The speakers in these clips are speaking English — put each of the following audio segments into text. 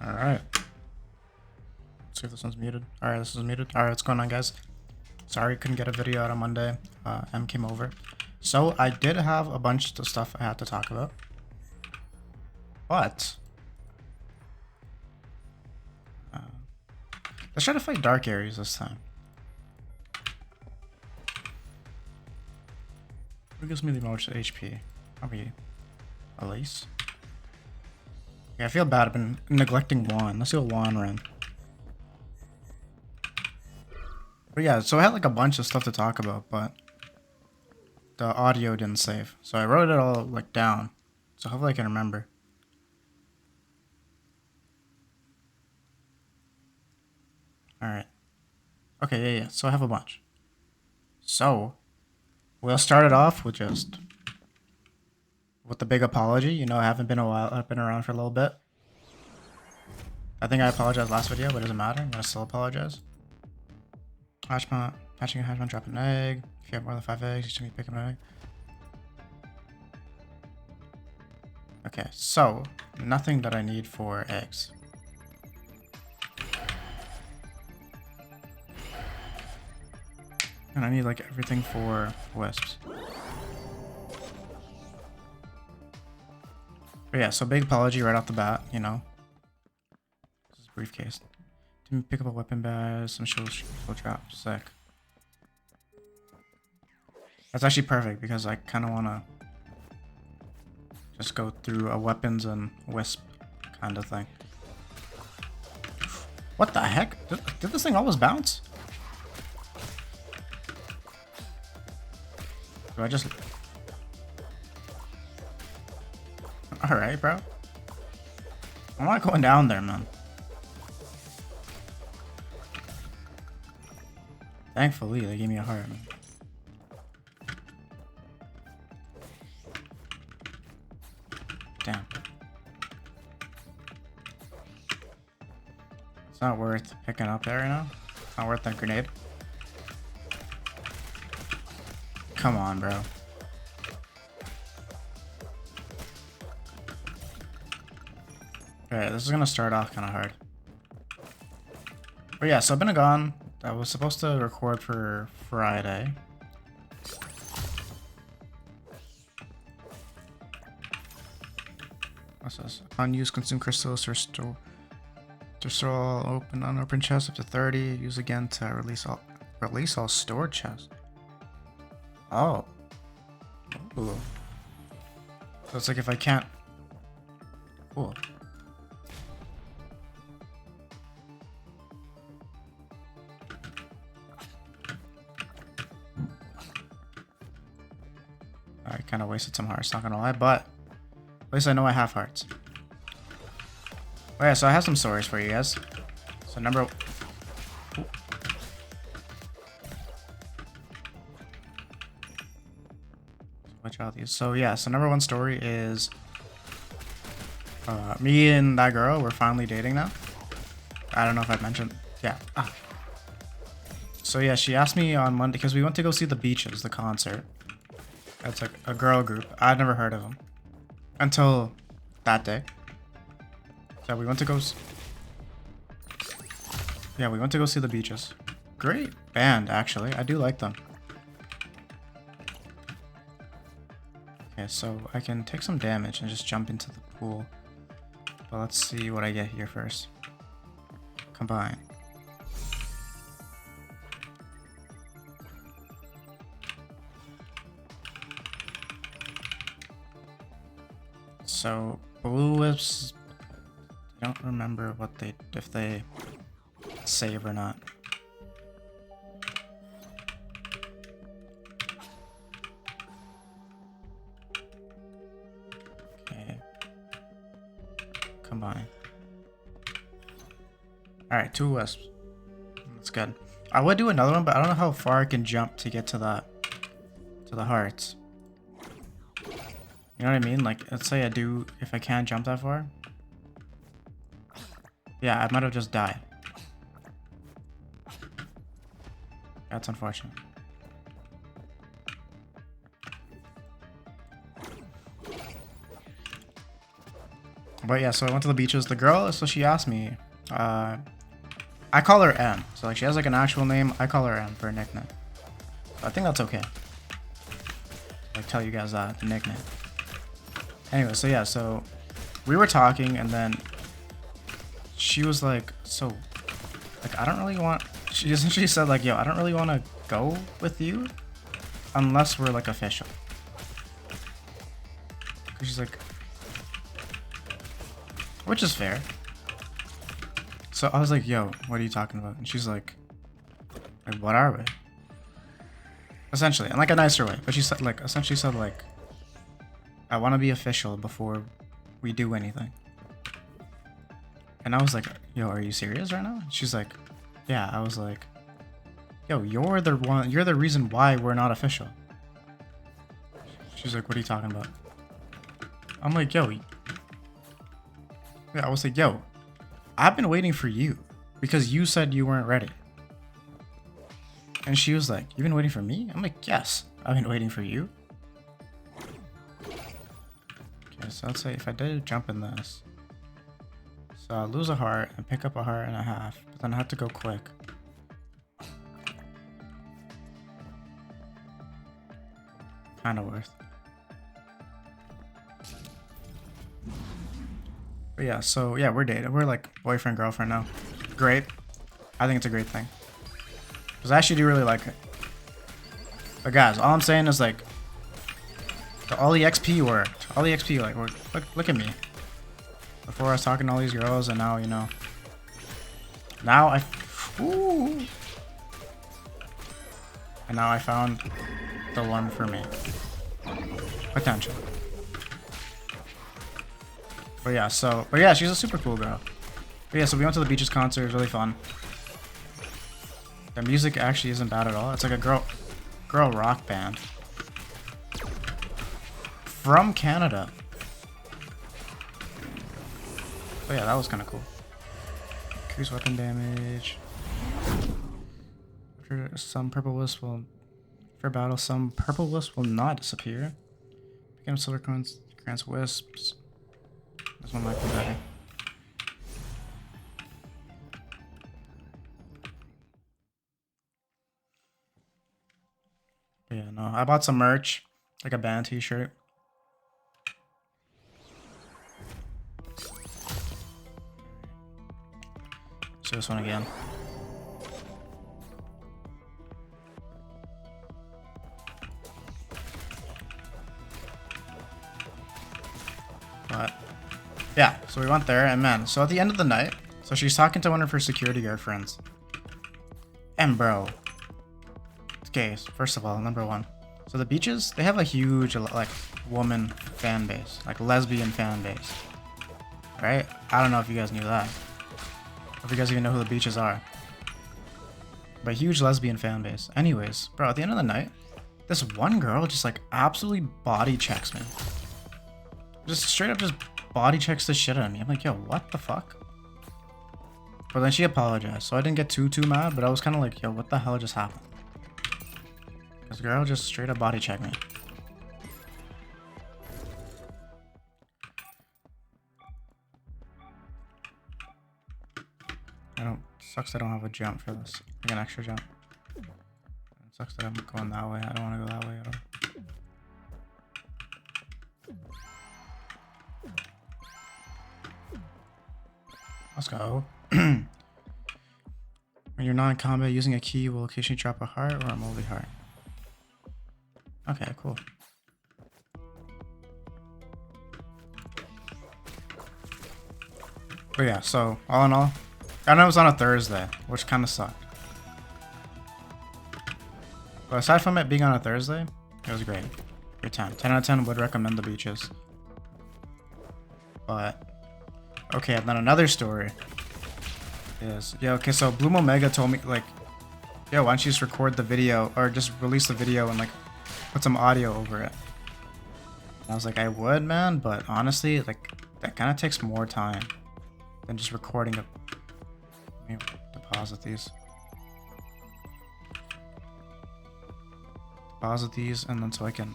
Alright. Let's see if this one's muted. Alright, this is muted. Alright, what's going on, guys? Sorry, couldn't get a video out on Monday. M came over. So, I did have a bunch of stuff I had to talk about. But... let's try to fight Dark Aries this time. Who gives me the most HP? Probably Elise. Yeah, I feel bad. I've been neglecting Xuan. Let's do a Xuan run. But yeah, so I had like a bunch of stuff to talk about, but the audio didn't save. So I wrote it all like down. So hopefully I can remember. Alright. Okay, yeah. So I have a bunch. So we'll start it off with the big apology. You know, I haven't been a while. I've been around for a little bit. I think I apologized last video, but it doesn't matter. I'm gonna still apologize. Hatching a hatchman, drop an egg. If you have more than 5 eggs, you should be picking an egg. Okay, so nothing that I need for eggs. And I need like everything for wisps. But yeah, so big apology right off the bat, you know. This is a briefcase. Didn't pick up a weapon bag, some shield trap, sick. That's actually perfect because I kind of want to just go through a weapons and wisp kind of thing. What the heck? Did this thing always bounce? Do I just... Alright, bro. I'm not going down there, man. Thankfully, they gave me a heart, man. Damn. It's not worth picking up there, you know? It's not worth that grenade. Come on, bro. Alright, this is gonna start off kind of hard. But yeah, so I've been gone. I was supposed to record for Friday. What's this? Unused consumed crystals to restore all open unopened chests up to 30. Use again to release all stored chests. Oh. Ooh. So it's like if I can't. Cool. I kind of wasted some hearts, not gonna lie, but at least I know I have hearts. Oh yeah, so I have some stories for you guys. So number... Ooh. Watch out these. So yeah, so number one story is... me and that girl, we're finally dating now. I don't know if I've mentioned... Yeah. Ah. So yeah, she asked me on Monday, because we went to go see the Beaches, the concert. It's like a girl group. I'd never heard of them until that day. So we went to go. Yeah, we went to go see the Beaches. Great band, actually. I do like them. Okay, so I can take some damage and just jump into the pool. But let's see what I get here first. Combine. So blue wisps, I don't remember what if they save or not. Okay. Combine. Alright, 2 wisps. That's good. I would do another one, but I don't know how far I can jump to get to that, to the hearts. You know what I mean? Like, let's say if I can't jump that far. Yeah, I might have just died. That's unfortunate. But yeah, so I went to the beaches. The girl, so she asked me, I call her M. So like she has like an actual name. I call her M for a nickname. So I think that's okay. Like tell you guys that, the nickname. Anyway, so yeah, so we were talking and then she was like, so like I don't really want, she essentially said like, yo, I don't really want to go with you unless we're like official. Cause she's like, which is fair. So I was like, yo, what are you talking about? And she's like, what are we? Essentially, in like a nicer way. But she said like, essentially said like, I want to be official before we do anything. And I was like, yo, are you serious right now? She's like, yeah. I was like, yo, you're the reason why we're not official. She's like, what are you talking about? I'm like, yo. Yeah, I was like, yo, I've been waiting for you because you said you weren't ready. And she was like, you've been waiting for me? I'm like, yes, I've been waiting for you. Okay, so let's say if I did jump in this. So I'll lose a heart and pick up a heart and a half, but then I have to go quick. Kind of worth. But yeah, so yeah, we're dating. We're like boyfriend, girlfriend now. Great. I think it's a great thing. Because I actually do really like it. But guys, all I'm saying is like, all the XP worked. All the XP like worked. Look at me. Before I was talking to all these girls, and now, you know. Now I... Ooh. And now I found the one for me. Potential. But yeah, so... But yeah, she's a super cool girl. But yeah, so we went to the Beaches concert. It was really fun. The music actually isn't bad at all. It's like a girl rock band. From Canada. Oh yeah, that was kind of cool. Increase weapon damage. For some purple wisp will... For battle, some purple wisp will not disappear. Picking up silver coins, grants wisps. This one might be better. But yeah, no. I bought some merch. Like a band t-shirt. So this one again. But yeah, so we went there and man, so at the end of the night, so she's talking to one of her security guard friends. And bro. Okay, so first of all, number one. So the Beaches, they have a huge like woman fan base, like lesbian fan base. Right? I don't know if you guys knew that. If you guys even know who the Beaches are. But huge lesbian fan base. Anyways, bro, at the end of the night, this one girl just like absolutely body checks me. Just straight up just body checks the shit out of me. I'm like, yo, what the fuck? But then she apologized, so I didn't get too mad, but I was kind of like, yo, what the hell just happened? This girl just straight up body checked me. Sucks I don't have a jump for this. Like an extra jump. It sucks that I'm going that way. I don't want to go that way at all. Let's go. When you're not in combat, using a key will occasionally drop a heart or a moldy heart. Okay, cool. But yeah, so all in all, I know it was on a Thursday, which kind of sucked. But aside from it being on a Thursday, it was great. Great time. 10 out of 10 would recommend the Beaches. But okay, and then another story is, yeah, okay, so Bloom Omega told me, like, yo, why don't you just record the video, or just release the video and, like, put some audio over it. And I was like, I would, man, but honestly, like, that kind of takes more time than just recording a... Let me deposit these. Deposit these, and then so I can...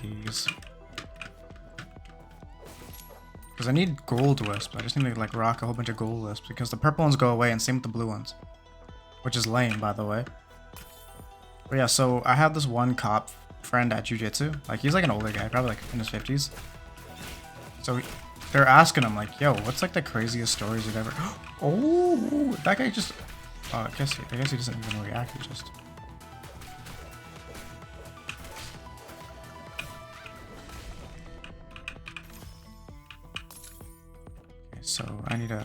these. Because I need gold wisps. I just need to like rock a whole bunch of gold wisps because the purple ones go away and same with the blue ones. Which is lame, by the way. But yeah, so I have this one cop friend at Jiu-Jitsu. Like, he's like an older guy, probably like in his 50s. So they're asking him like, yo, what's like the craziest stories you've ever... Oh, that guy just... I guess he doesn't even react, he just... Okay, so I need a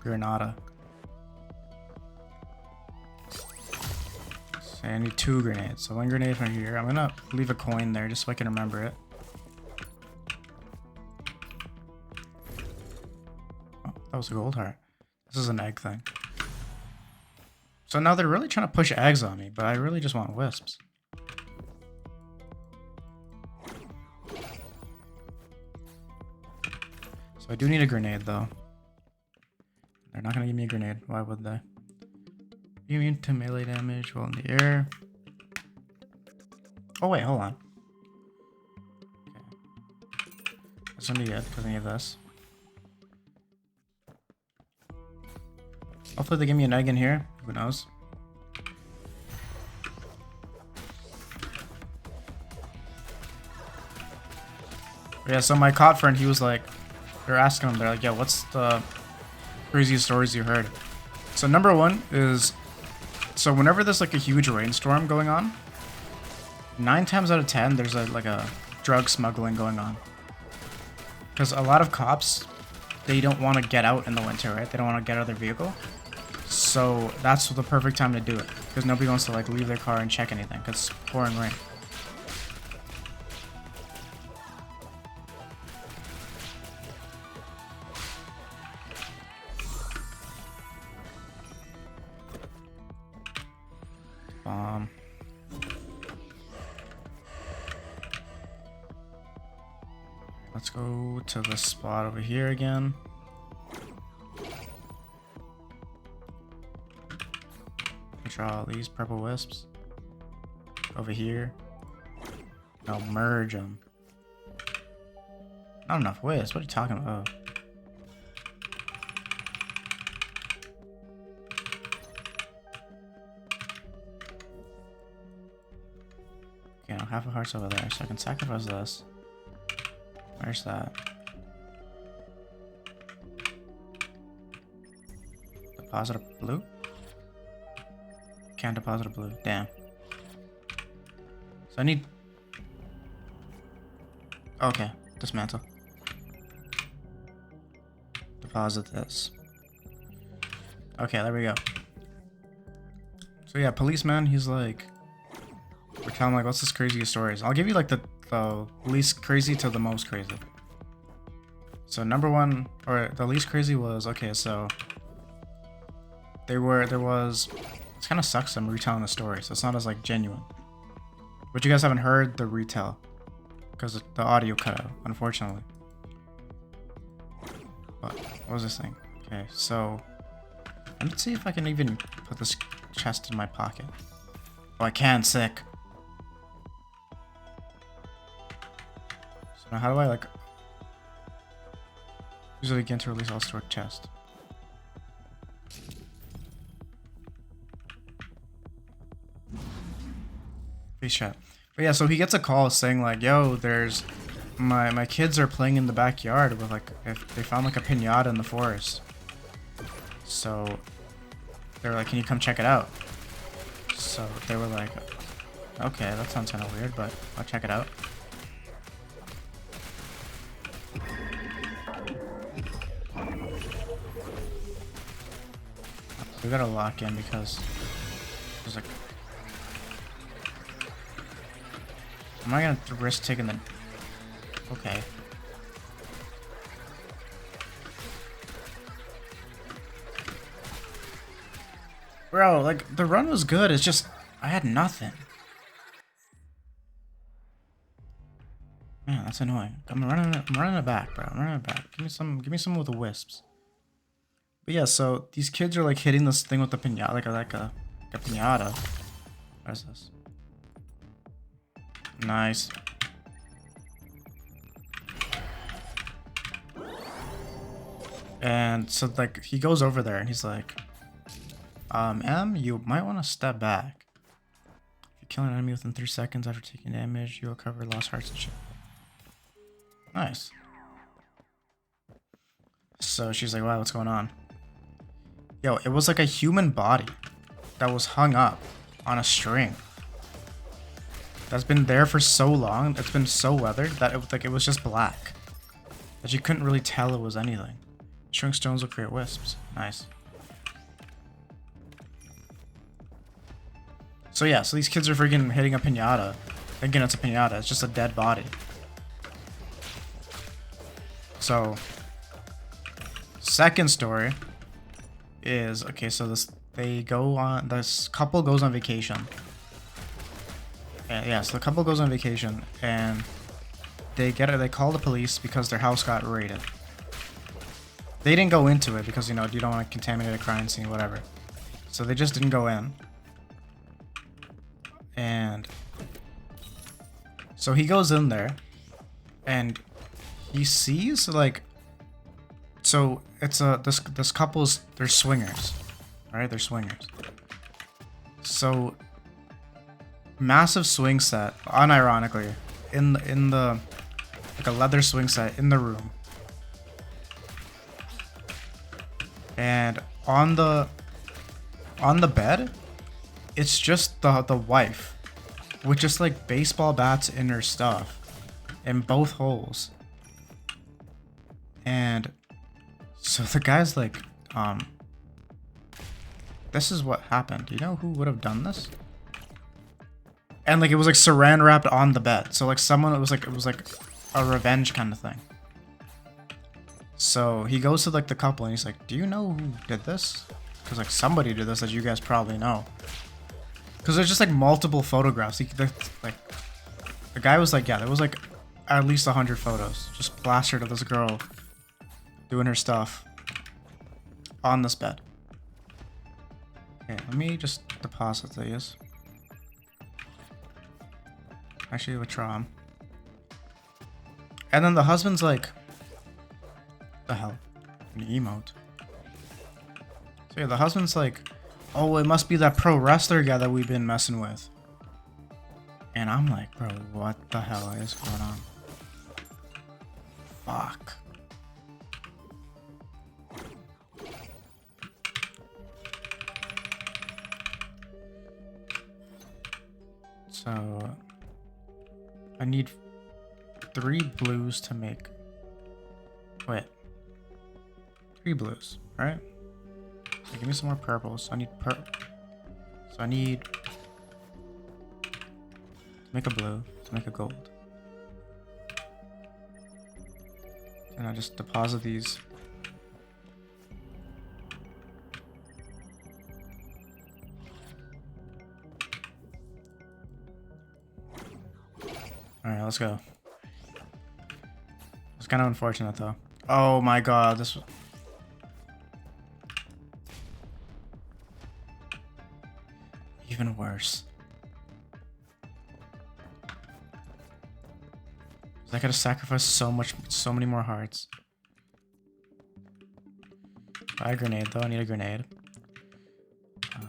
Granada. So I need 2 grenades. So 1 grenade from here. I'm gonna leave a coin there just so I can remember it. Oh, that was a gold heart. This is an egg thing. So now they're really trying to push eggs on me, but I really just want wisps. So I do need a grenade though. They're not gonna give me a grenade. Why would they? Immune to melee damage while in the air. Oh wait, hold on. Okay. That's gonna be it because I need this. Hopefully they give me an egg in here. Who knows? But yeah, so my cop friend, he was like, they're asking him, they're like, yeah, what's the craziest stories you heard? So number 1 is, so whenever there's like a huge rainstorm going on, 9 times out of 10, there's like a drug smuggling going on. Because a lot of cops, they don't want to get out in the winter, right? They don't want to get out of their vehicle. So that's the perfect time to do it. Because nobody wants to like leave their car and check anything. Because it's pouring rain. Let's go to the spot over here again. Draw these purple wisps over here. I'll merge them. Not enough wisps. What are you talking about? Okay, now half a heart's over there, so I can sacrifice this. Where's that? Deposit a blue? Can't deposit a blue. Damn. So I need... Okay. Dismantle. Deposit this. Okay, there we go. So yeah, policeman, he's like... We're telling like, what's this craziest stories? I'll give you like the least crazy to the most crazy. So number 1, or the least crazy was, okay, so there was, it kind of sucks I'm retelling the story, so it's not as like genuine. But you guys haven't heard the retell because the audio cut out, unfortunately. But what was this thing? Okay, so let's see if I can even put this chest in my pocket. Oh, I can, sick. Now how do I like use it again to release all stored chest? Face shot. But yeah, so he gets a call saying like, yo, there's my kids are playing in the backyard with like, if they found like a piñata in the forest. So they were like, can you come check it out? So they were like, okay, that sounds kind of weird, but I'll check it out. We gotta lock in because there's like... Am I gonna risk taking the... Okay. Bro, like, the run was good, it's just... I had nothing. Man, that's annoying. I'm running it back, bro. I'm running it back. Give me some with the wisps. But yeah, so these kids are like hitting this thing with the piñata, like a piñata. What is this? Nice. And so like he goes over there and he's like, M, you might want to step back. If you kill an enemy within 3 seconds after taking damage, you'll recover lost hearts and shit. Nice. So she's like, wow, what's going on? Yo, it was like a human body that was hung up on a string. That's been there for so long. It's been so weathered that it was just black. That you couldn't really tell it was anything. Shrink stones will create wisps. Nice. So yeah, so these kids are freaking hitting a piñata, thinking it's a piñata. It's just a dead body. So, second story is, okay, so this couple goes on vacation. And yeah, so the couple goes on vacation and they call the police because their house got raided. They didn't go into it because, you know, you don't want to contaminate a crime scene, whatever. So they just didn't go in. And so he goes in there and he sees like, so it's this couple's, they're swingers, right? They're swingers. So massive swing set, unironically, in the like a leather swing set in the room. And on the bed, it's just the wife with just like baseball bats in her stuff in both holes. And so the guy's like, this is what happened. Do you know who would have done this? And like it was like saran wrapped on the bed. So like someone, it was like a revenge kind of thing. So he goes to like the couple and he's like, do you know who did this? Because like somebody did this that you guys probably know. Because there's just like multiple photographs. The guy was like, yeah, there was like at least 100 photos just plastered of this girl doing her stuff on this bed. Okay, let me just deposit these. Actually, withdraw them. And then the husband's like, the hell? An emote. So yeah, the husband's like, oh, it must be that pro wrestler guy that we've been messing with. And I'm like, bro, what the hell is going on? Fuck. So I need 3 blues to make. Wait. 3 blues, right? So give me some more purples. So I need So I need to make a blue, to make a gold. And I just deposit these. Alright, let's go. It's kind of unfortunate though. Oh my god, this was... even worse. I gotta sacrifice so many more hearts. Buy a grenade though, I need a grenade.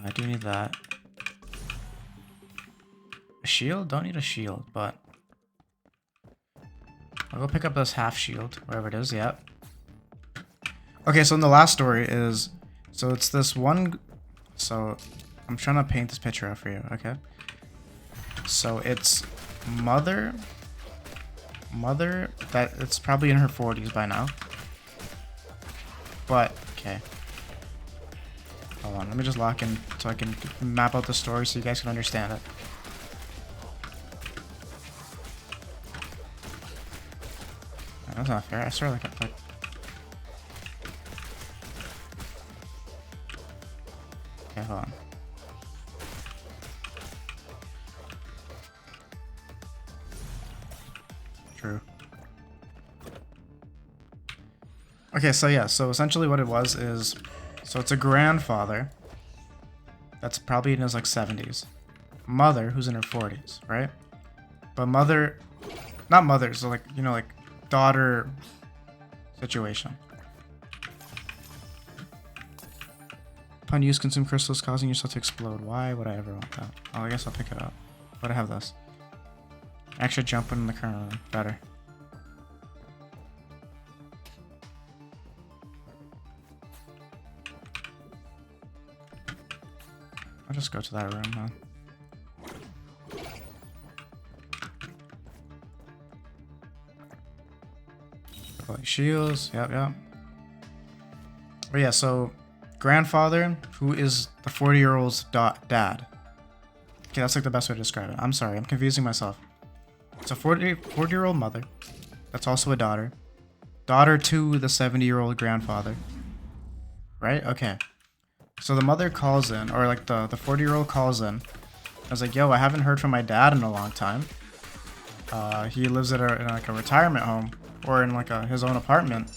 I do need that. A shield? Don't need a shield, but... I'll go pick up this half shield, wherever it is, yep. Okay, so in the last story is... So it's this one... So, I'm trying to paint this picture out for you, okay? So it's mother that it's probably in her 40s by now. But, okay. Hold on, let me just lock in so I can map out the story so you guys can understand it. That's not fair. I swear like okay, hold on. True. Okay, so yeah, so essentially what it was is, so it's a grandfather that's probably in his like 70s, mother who's in her 40s, right? But not mother, so like, you know, like daughter situation. Upon use, consume crystals, causing yourself to explode. Why would I ever want that? Oh, I guess I'll pick it up. But I have this. Extra jump in the current room. Better. I'll just go to that room, man. Like shields. Yep, yep. But yeah, so grandfather, who is the 40-year-old's dad. Okay, that's like the best way to describe it. I'm sorry, I'm confusing myself. It's a 40-year-old mother. That's also a daughter. Daughter to the 70-year-old grandfather. Right? Okay. So the mother calls in, or like the 40-year-old calls in. I was like, yo, I haven't heard from my dad in a long time. He lives at in like a retirement home or in like his own apartment.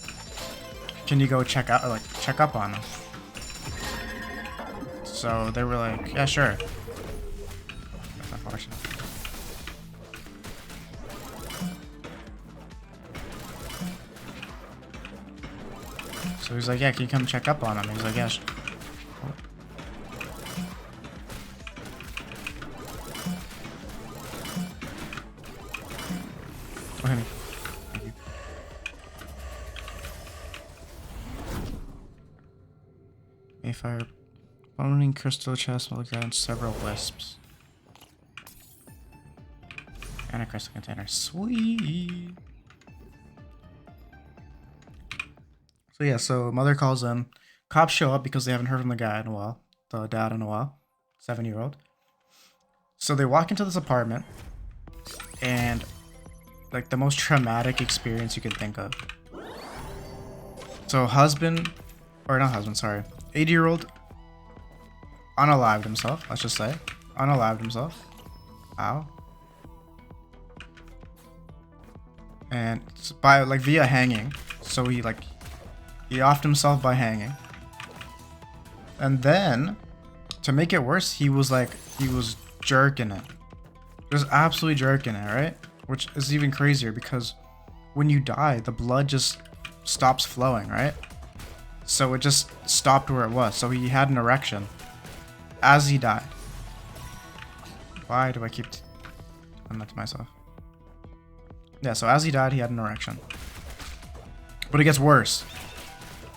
Can you go check up on him? So they were like, yeah, sure. That's unfortunate. So he's like, yeah, can you come check up on him? He's like, yeah. Oh, honey. Thank you. Mayfire. Boning crystal chest will grant several wisps. And a crystal container. Sweet. So yeah, so mother calls in. Cops show up because they haven't heard from the guy in a while. The dad in a while. 7-year-old. So they walk into this apartment. And like the most traumatic experience you could think of. So husband, or not husband, sorry. 80-year-old unalived himself, let's just say. Unalived himself. Ow. And by like via hanging. So he offed himself by hanging. And then to make it worse, he was jerking it. Just absolutely jerking it, right? Which is even crazier because when you die, the blood just stops flowing, right? So it just stopped where it was. So he had an erection as he died. Why do I keep doing that to myself? Yeah, so as he died, he had an erection. But it gets worse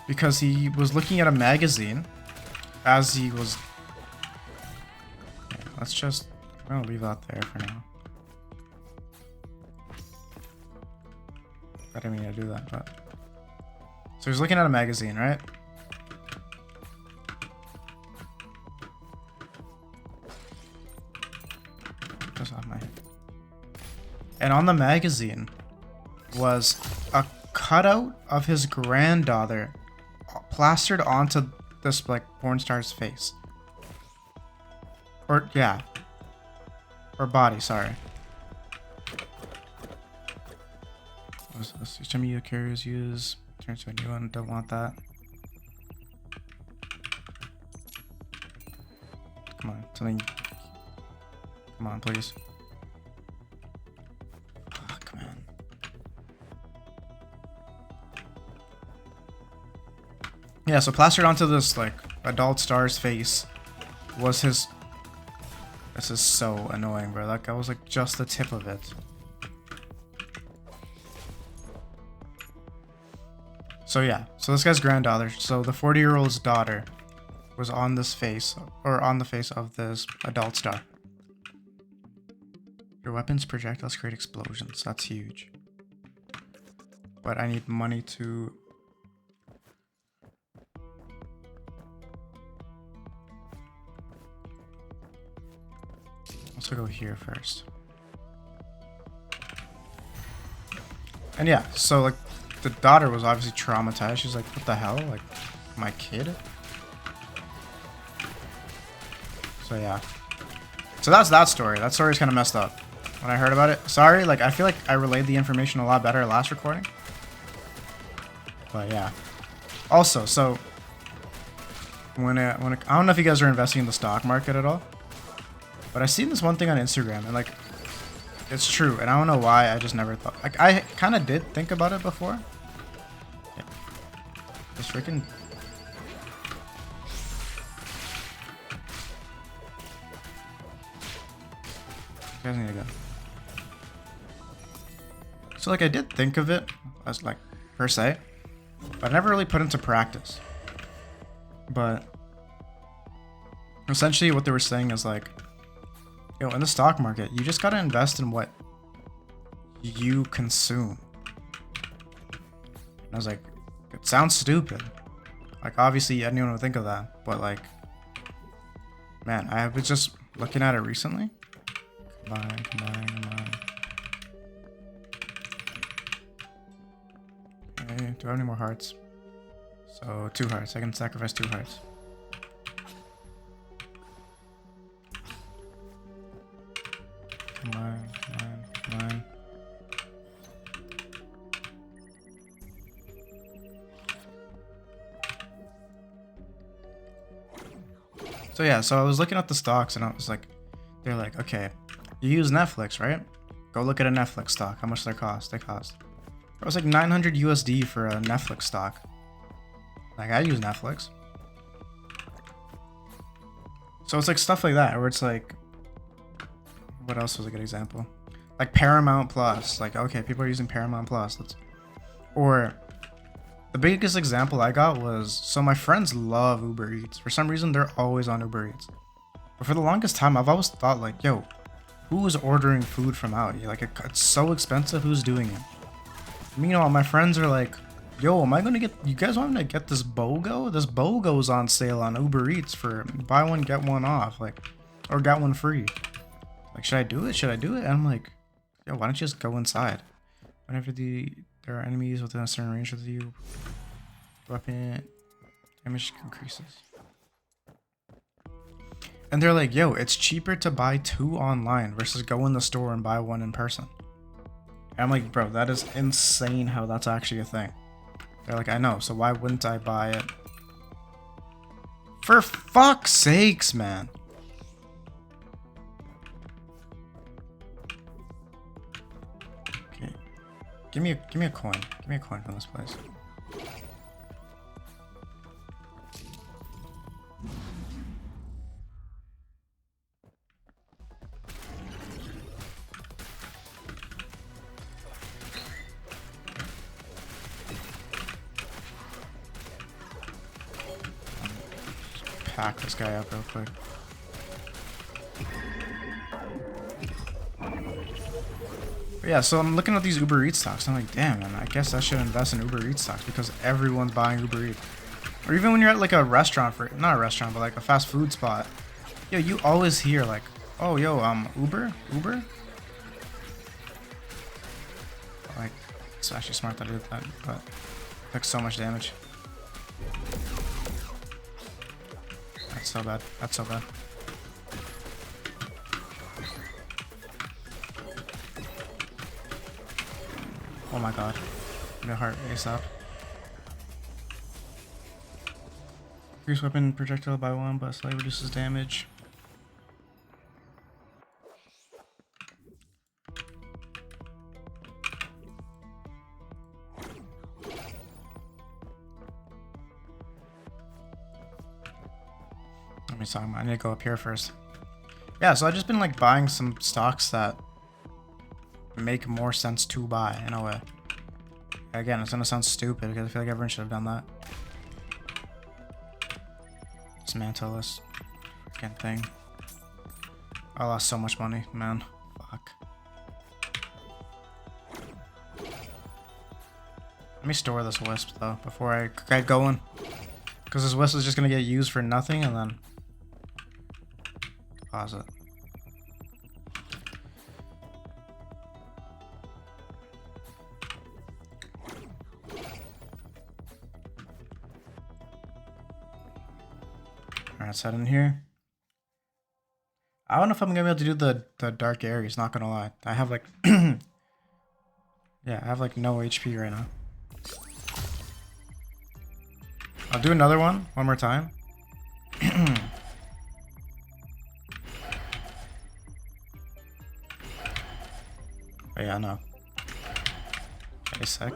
because he was looking at a magazine as he was... Yeah, let's just... I'm gonna leave that there for now. I didn't mean to do that, but... So he's looking at a magazine, right? Just off my head. And on the magazine was a cutout of his granddaughter plastered onto this like porn star's face. Or yeah. Or body, sorry. What is this? Each time you carriers use turns to a new one. Don't want that. Come on, something. Come on, please. Fuck, man. Yeah, so plastered onto this like adult star's face was his. This is so annoying, bro. That was like just the tip of it. So yeah, so this guy's granddaughter, so the 40-year-old's daughter was on this face, or on the face of this adult star. Your weapons projectiles create explosions. That's huge. But I need money to... Let's go here first. And yeah, so like the daughter was obviously traumatized. She's like, what the hell? Like, my kid? So yeah. So that's that story. That story's kind of messed up when I heard about it. Sorry, like I feel like I relayed the information a lot better last recording. But yeah. Also, so when I don't know if you guys are investing in the stock market at all, but I seen this one thing on Instagram and like it's true, and I don't know why I just never thought. Like I kind of did think about it before. Yeah. This freaking. guys need to go. So like I did think of it as like per se, but I never really put into practice. But essentially what they were saying is like, yo, in the stock market, you just gotta invest in what you consume. And I was like, it sounds stupid. Like obviously anyone would think of that, but like, man, I was just looking at it recently. Combine. Okay, do I have any more hearts? So 2 hearts. I can sacrifice 2 hearts. Combine. So yeah, so I was looking at the stocks and I was like, they're like, okay, you use Netflix, right? Go look at a Netflix stock. How much they cost? It was like 900 USD for a Netflix stock. Like I use Netflix. So it's like stuff like that where it's like, what else was a good example? Like Paramount Plus. Like, okay, people are using Paramount Plus. Or the biggest example I got was, so my friends love Uber Eats. For some reason, they're always on Uber Eats. But for the longest time, I've always thought like, yo, who is ordering food from out? Like, it's so expensive. Who's doing it? Meanwhile, my friends are like, yo, am I gonna get? You guys want me to get this BOGO? This BOGO's on sale on Uber Eats for buy one get one off, like, or get one free. Like, should I do it? And I'm like, yo, why don't you just go inside? Whenever there are enemies within a certain range of you, weapon damage increases. And they're like, yo, it's cheaper to buy 2 online versus go in the store and buy 1 in person. And I'm like, bro, that is insane how that's actually a thing. They're like, I know, so why wouldn't I buy it? For fuck's sakes, man. Okay. Give me a coin. Give me a coin from this place. Pack this guy up real quick. But yeah, so I'm looking at these Uber Eats stocks. And I'm like, damn, man, I guess I should invest in Uber Eats stocks because everyone's buying Uber Eats. Or even when you're at like a restaurant, not a restaurant, but like a fast food spot. Yo, you always hear like, oh, yo, Uber? Like, it's actually smart that I did that, but it took so much damage. That's so bad. Oh my god. I'm gonna heart ASAP. Increase weapon projectile by 1, but slightly reduces damage. Let me talk about, I need to go up here first. Yeah, so I've just been like buying some stocks that make more sense to buy in a way. Again, it's gonna sound stupid because I feel like everyone should have done that. Dismantle this freaking thing. I lost so much money, man. Fuck. Let me store this wisp though before I get going, because this wisp is just gonna get used for nothing and then pause it. Alright, let's head in here. I don't know if I'm gonna be able to do the dark areas, not gonna lie. I have like yeah, I have like no HP right now. I'll do another one more time. Oh yeah, no. Wait a sec.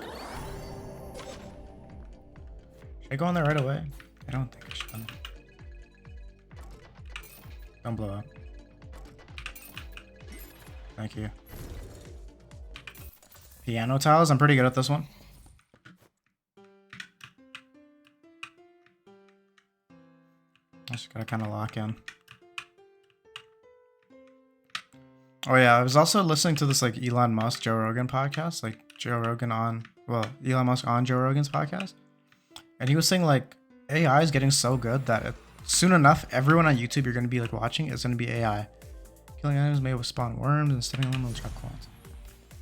Should I go on there right away? I don't think I should. Don't blow up. Thank you. Piano tiles. I'm pretty good at this one. I just gotta kind of lock in. Oh yeah, I was also listening to this like Elon Musk, Joe Rogan podcast, like Elon Musk on Joe Rogan's podcast. And he was saying like AI is getting so good that soon enough, everyone on YouTube you're going to be like watching is going to be AI. Killing items may spawn worms and setting them on the trap coins.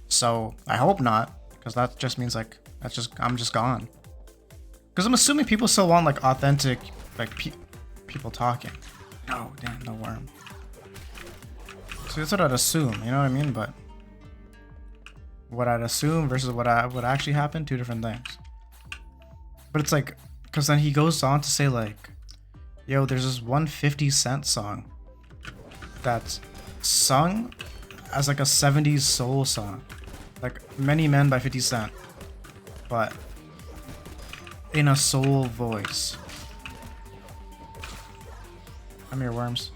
So I hope not, because that just means like I'm just gone. Because I'm assuming people still want like authentic like people talking. No, damn, no worm. So that's what I'd assume, you know what I mean? But what I'd assume versus what actually happened, two different things. But it's like, because then he goes on to say like, yo, there's this 150 Cent song that's sung as like a 70s soul song. Like Many Men by 50 Cent. But in a soul voice. Come here, worms.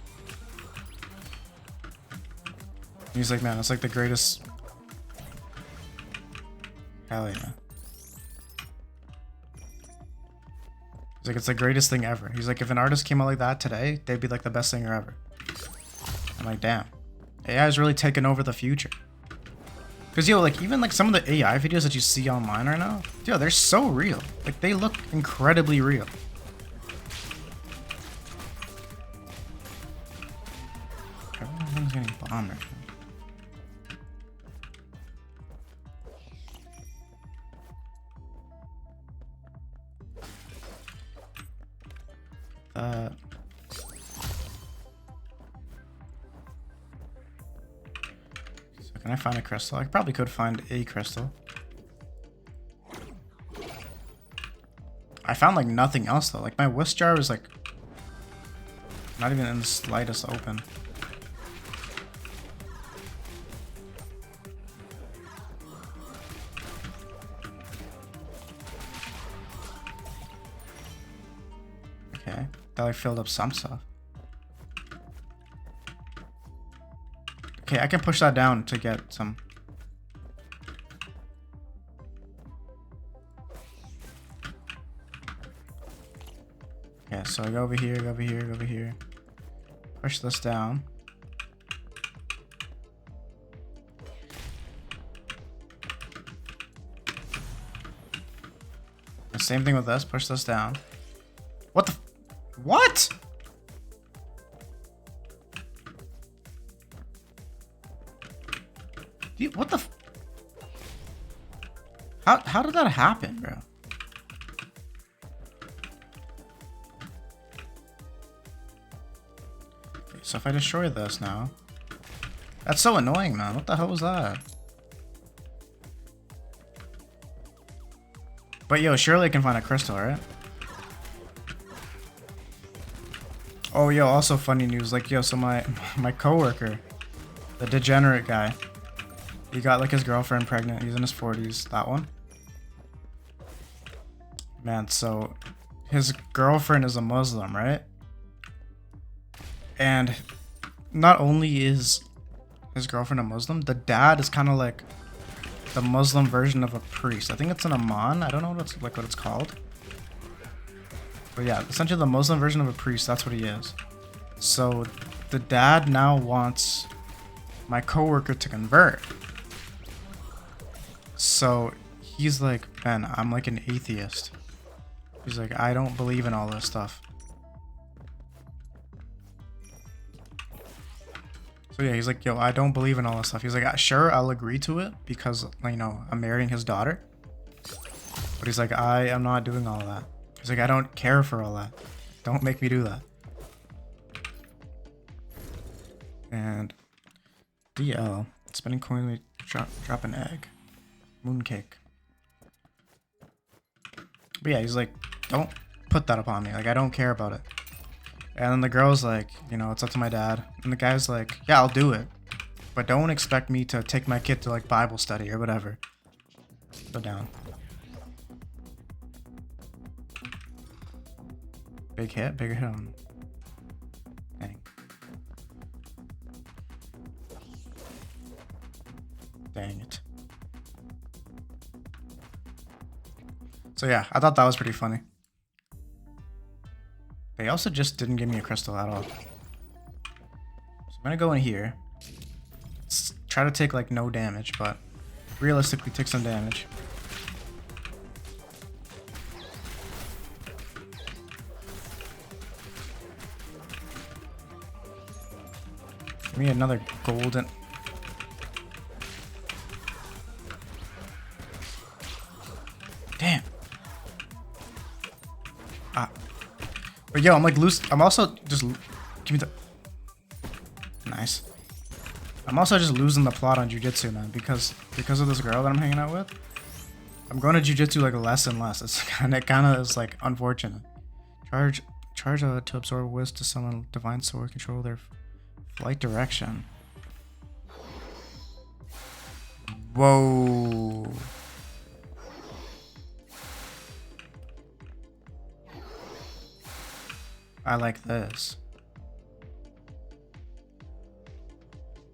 And he's like, man, it's like the greatest. Hell yeah. He's like, it's the greatest thing ever. He's like, if an artist came out like that today, they'd be like the best singer ever. I'm like, damn. AI is really taking over the future. Because, yo, like, even like some of the AI videos that you see online right now, yo, they're so real. Like, they look incredibly real. Everyone's getting bombed right now. So can I find a crystal? I probably could find a crystal. I found like nothing else though. Like my whisk jar was like not even in the slightest open. Okay, that like filled up some stuff. Okay, I can push that down to get some. Okay, so I go over here, go over here, go over here. Push this down. The same thing with this, push this down. What the? What? Dude, what the? How did that happen, bro? Okay, so if I destroy this now, that's so annoying, man. What the hell was that? But yo, surely I can find a crystal, right? Oh, yo, also funny news. Like, yo, so my coworker, the degenerate guy, he got like his girlfriend pregnant. He's in his 40s. That one. Man, so his girlfriend is a Muslim, right? And not only is his girlfriend a Muslim, the dad is kind of like the Muslim version of a priest. I think it's an imam. I don't know what it's called. But yeah, essentially the Muslim version of a priest. That's what he is. So the dad now wants my coworker to convert. So he's like, man, I'm like an atheist. He's like, I don't believe in all this stuff. So yeah, he's like, yo, I don't believe in all this stuff. He's like, sure, I'll agree to it because, you know, I'm marrying his daughter. But he's like, I am not doing all that. He's like, I don't care for all that. Don't make me do that. And DL, spending coins, drop an egg. Mooncake. But yeah, he's like, don't put that upon me. Like, I don't care about it. And then the girl's like, you know, it's up to my dad. And the guy's like, yeah, I'll do it. But don't expect me to take my kid to like Bible study or whatever. Go down. Big hit? Bigger hit on. Dang. Dang it. So yeah, I thought that was pretty funny. They also just didn't give me a crystal at all. So I'm gonna go in here. Try to take like no damage, but realistically take some damage. Give me another golden. Damn. But yo, I'm like loose. I'm also just give me the. Nice. I'm also just losing the plot on jujitsu, man, because of this girl that I'm hanging out with. I'm going to jujitsu like less and less. It's kind of is like unfortunate. Charge to absorb whiz to summon divine sword, control their flight direction. Whoa. I like this.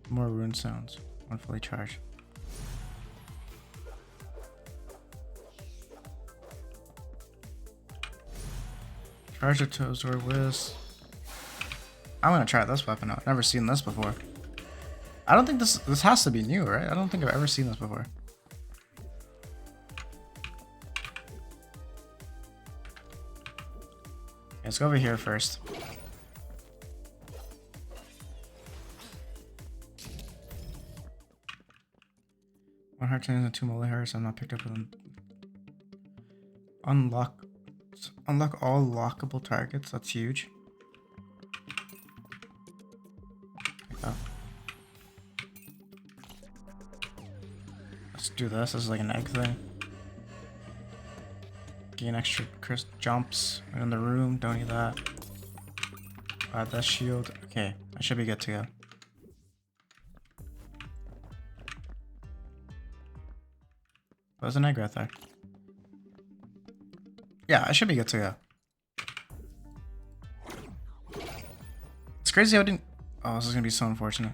More rune sounds. One fully charged. Charge the toes or whiz. I'm gonna try this weapon out. Never seen this before. I don't think this has to be new, right? I don't think I've ever seen this before. Let's go over here first. One heart turns into 2 molly hearts. I'm not picked up with them. Unlock all lockable targets. That's huge. Like that. Let's do this. This is like an egg thing. Gain extra jumps in the room. Don't need that. Add that shield. Okay, I should be good to go. There's an egg right there. Yeah, I should be good to go. It's crazy how I didn't. Oh, this is gonna be so unfortunate.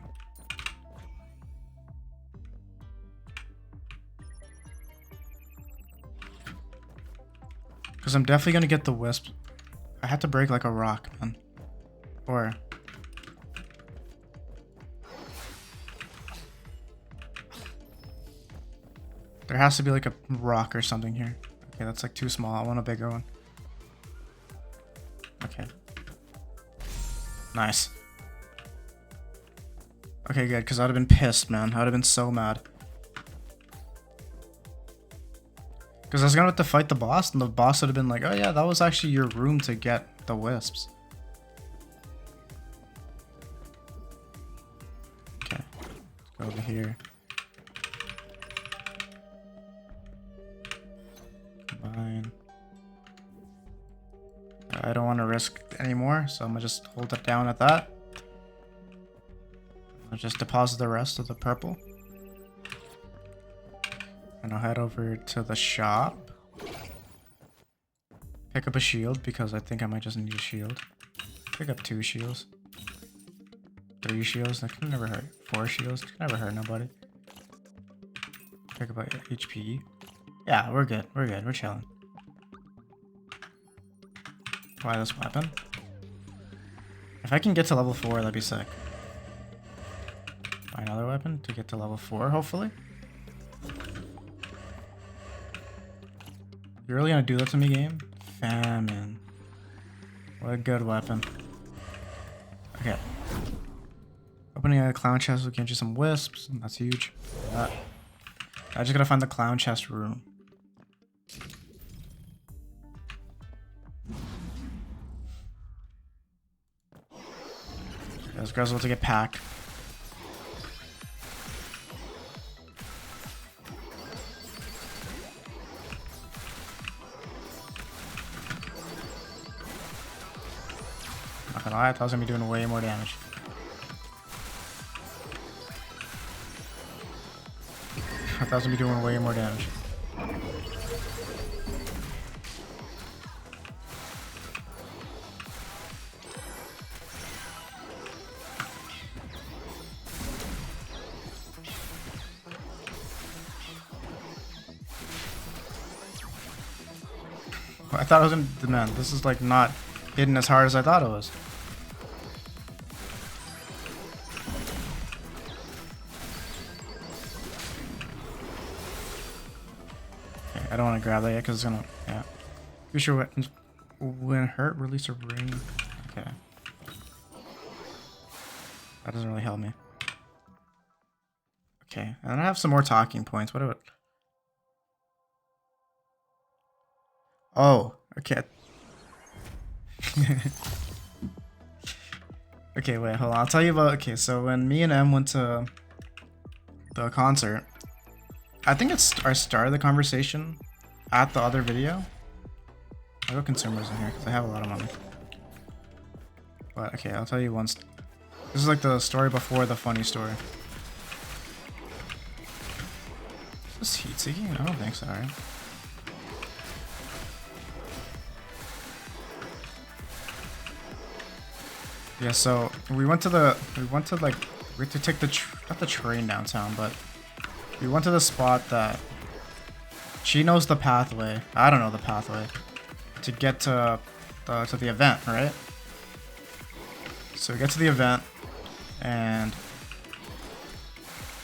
Because I'm definitely gonna get the wisp. I had to break like a rock, man. Or. There has to be like a rock or something here. Okay, that's like too small. I want a bigger one. Okay. Nice. Okay, good, because I'd have been pissed, man. I'd have been so mad. Because I was gonna have to fight the boss, and the boss would have been like, oh yeah, that was actually your room to get the wisps. Okay, let's go over here. Combine. I don't want to risk anymore, so I'm gonna just hold it down at that. I'll just deposit the rest of the purple. And I'll head over to the shop. Pick up a shield because I think I might just need a shield. Pick up 2 shields. 3 shields, that can never hurt. 4 shields, can never hurt nobody. Pick up HP. Yeah, we're good. We're good. We're chilling. Buy this weapon. If I can get to level 4, that'd be sick. Buy another weapon to get to level 4, hopefully. You're really gonna do that to me, game? Famine. What a good weapon. Okay. Opening a clown chest will get you some wisps. That's huge. I just gotta find the clown chest room. This girl's about to get packed. Not gonna lie, I thought I was gonna be doing way more damage. I thought I was gonna be doing way more damage. I thought I was gonna, man, this is like not hitting as hard as I thought it was. Okay, I don't want to grab that yet because it's gonna, yeah. Future weapons when hurt, release a ring. Okay. That doesn't really help me. Okay, and I have some more talking points. What about? Oh, okay. Okay, wait, hold on. I'll tell you about. Okay, so when me and Em went to the concert, I think it's I started the conversation at the other video. I got consumers in here because I have a lot of money. But okay, I'll tell you once. This is like the story before the funny story. Is this heat seeking? I don't think so, right? Yeah, so we went to take the not the train downtown, but we went to the spot that she knows the pathway. I don't know the pathway to get to the event, right? So we get to the event, and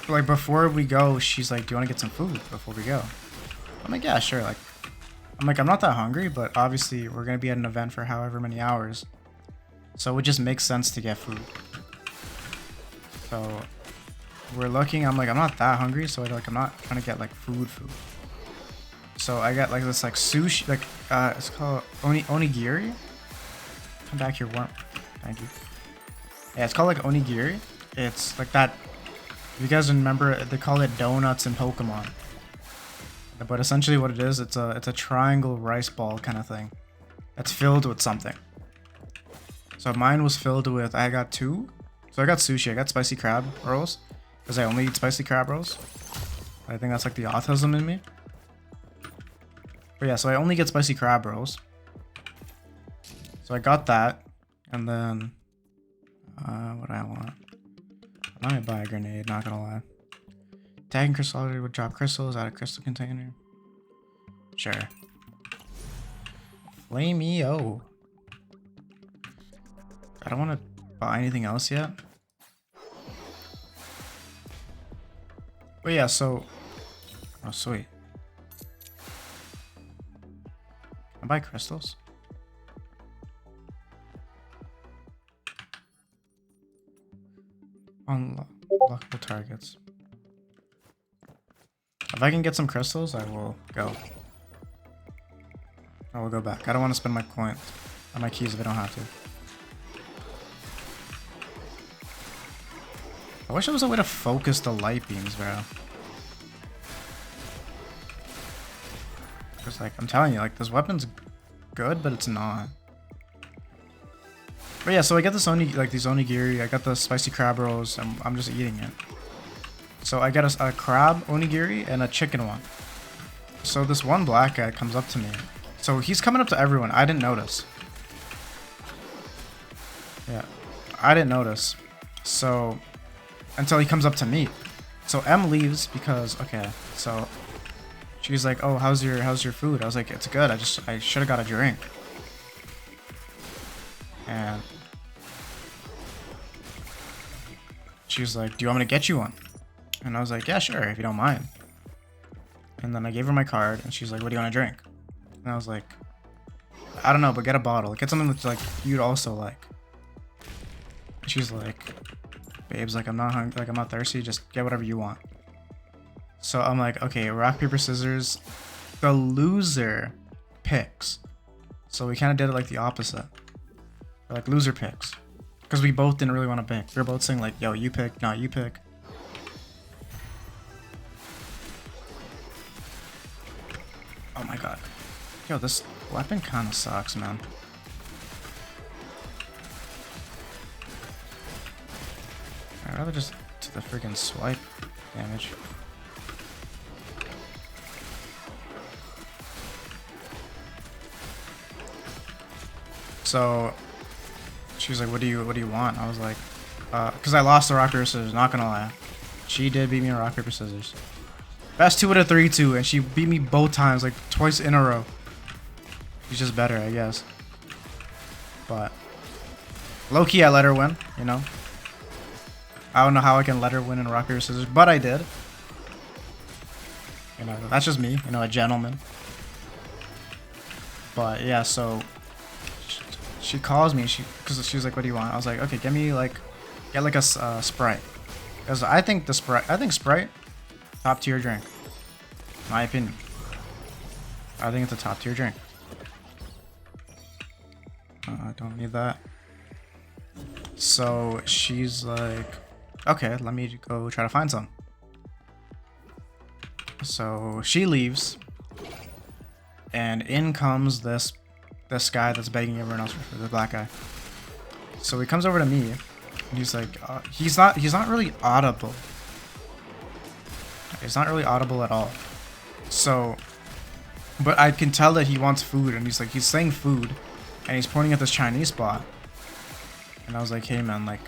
like before we go, she's like, "Do you want to get some food before we go?" I'm like, "Yeah, sure." Like, I'm not that hungry, but obviously we're gonna be at an event for however many hours. So it just makes sense to get food. So we're looking, I'm like, I'm not that hungry, so I'm not trying to get like food. So I got like this like sushi, like it's called onigiri. Come back here, warm. Thank you. Yeah, it's called like onigiri. It's like that. If you guys remember, they call it donuts in Pokemon. But essentially what it is, it's a triangle rice ball kind of thing. That's filled with something. So mine was filled with, I got 2. So I got sushi, I got spicy crab rolls. Because I only eat spicy crab rolls. I think that's like the autism in me. But yeah, so I only get spicy crab rolls. So I got that. And then, what do I want? I might buy a grenade, not gonna lie. Tagging crystal would drop crystals out of crystal container. Sure. Flame-EO. I don't want to buy anything else yet. But yeah, so... Oh, sweet. Can I buy crystals? Unlockable targets. If I can get some crystals, I will go. I will go back. I don't want to spend my coins on my keys if I don't have to. I wish there was a way to focus the light beams, bro. Because, like, I'm telling you, like, this weapon's good, but it's not. But yeah, so I get this these onigiri, I got the spicy crab rolls, and I'm just eating it. So I get a crab onigiri and a chicken one. So this one black guy comes up to me. So he's coming up to everyone. I didn't notice. Yeah, I didn't notice. So... until he comes up to me. So M leaves because, okay, so she's like, "Oh, how's your food?" I was like, "It's good. I should have got a drink." And she's like, "Do you want me to get you one?" And I was like, "Yeah, sure, if you don't mind." And then I gave her my card, and she's like, "What do you want to drink?" And I was like, "I don't know, but get a bottle. Get something that's like you'd also like." And she's like, "Babes, like I'm not hungry, like I'm not thirsty, just get whatever you want." So I'm like, okay, rock, paper, scissors. The loser picks. So we kind of did it like the opposite. Like loser picks. Because we both didn't really want to pick. We were both saying like, "Yo, you pick, no, you pick." Oh my god. Yo, this weapon kind of sucks, man. I'd rather just do the freaking swipe damage. So she's like, what do you want? I was like, because I lost the rock, paper, scissors, not gonna lie. She did beat me in rock, paper, scissors. Best 2 out of 3 too, and she beat me both times, like twice in a row. He's just better, I guess. But low-key, I let her win, you know? I don't know how I can let her win in rock, paper, scissors, but I did. You know, that's just me, you know, a gentleman. But yeah, so she calls me, because she was like, what do you want? I was like, okay, get like a Sprite. Because I think Sprite, top tier drink. My opinion. I think it's a top tier drink. I don't need that. So she's like, okay, let me go try to find some. So she leaves, and in comes this guy that's begging everyone else for the black guy. So he comes over to me, and he's like, he's not really audible. He's not really audible at all. So, but I can tell that he wants food, and he's saying food, and he's pointing at this Chinese spot. And I was like, hey man, like,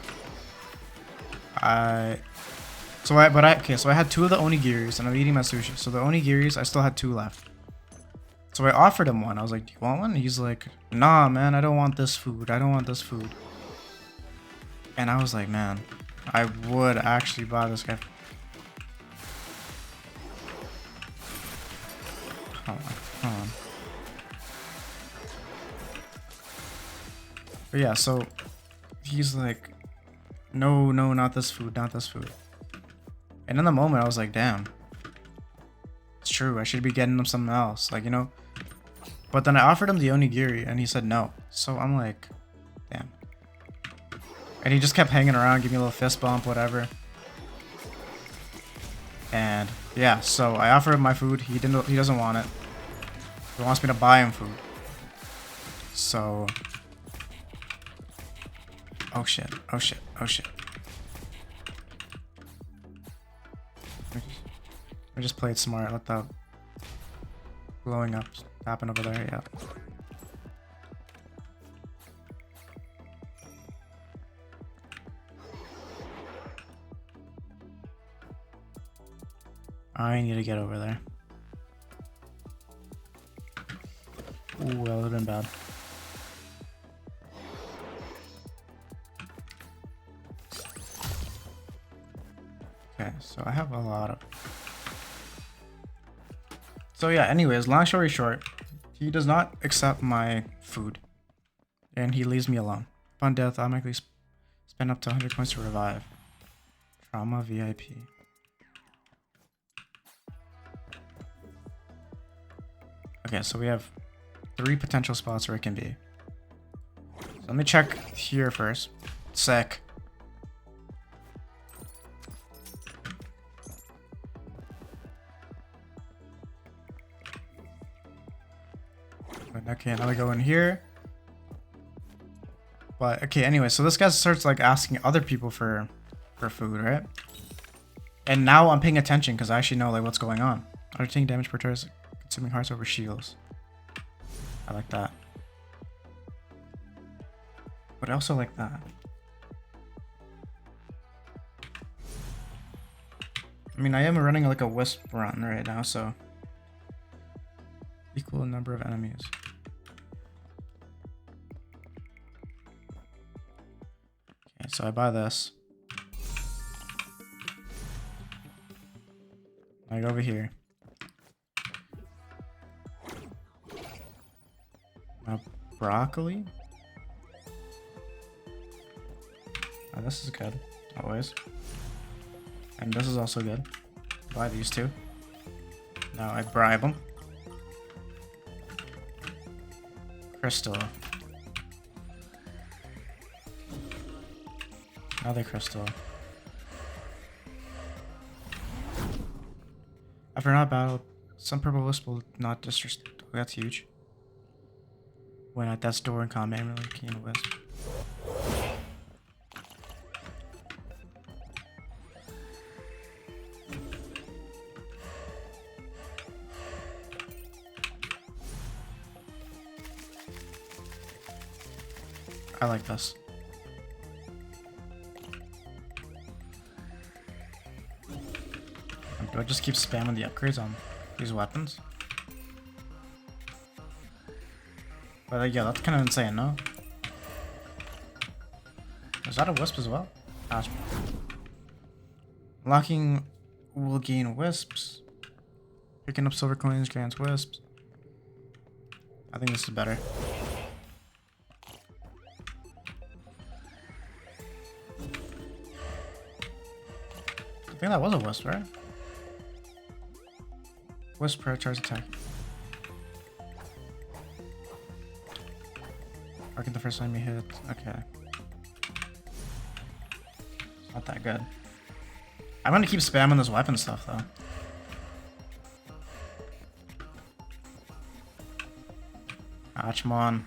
so I had 2 of the onigiris, and I'm eating my sushi. So the onigiris, I still had 2 left. So I offered him one. I was like, do you want one? And he's like, nah, man, I don't want this food. I don't want this food. And I was like, man, I would actually buy this guy. Hold on. But yeah, so he's like, no, not this food, not this food. And in the moment, I was like, damn. It's true, I should be getting him something else, like, you know? But then I offered him the onigiri, and he said no. So I'm like, damn. And he just kept hanging around, giving me a little fist bump, whatever. And yeah, so I offered him my food. He doesn't want it. He wants me to buy him food. So, oh shit. I just played smart. Let that blowing up happen over there. Yeah. I need to get over there. Ooh, that would have been bad. Okay, so I have a lot of... So yeah, anyways, long story short, he does not accept my food. And he leaves me alone. Upon death, I automatically spend up to 100 points to revive. Trauma VIP. Okay, so we have 3 potential spots where it can be. So let me check here first. Sick. Okay, now we go in here. But okay, anyway, so this guy starts like asking other people for food, right? And now I'm paying attention because I actually know like what's going on. After taking damage per turn, consuming hearts over shields. I like that. But I also like that. I mean, I am running like a wisp run right now, so equal number of enemies. Okay, so I buy this. I go over here. Broccoli. Oh, this is good, always. And this is also good. Buy these 2. Now I bribe them. Crystal. Another crystal. After not battle, some purple wisp will not disrespect. Oh, that's huge. When at death's door in combat, really keen wisp. I like this. Do I just keep spamming the upgrades on these weapons? But yeah, that's kind of insane, no? Is that a wisp as well? Gosh. Unlocking will gain wisps. Picking up silver coins grants wisps. I think this is better. I think that was a wisp, right? Wisp per charge attack. Marking the first time you hit. Okay. Not that good. I'm gonna keep spamming this weapon stuff though. Ah, come on.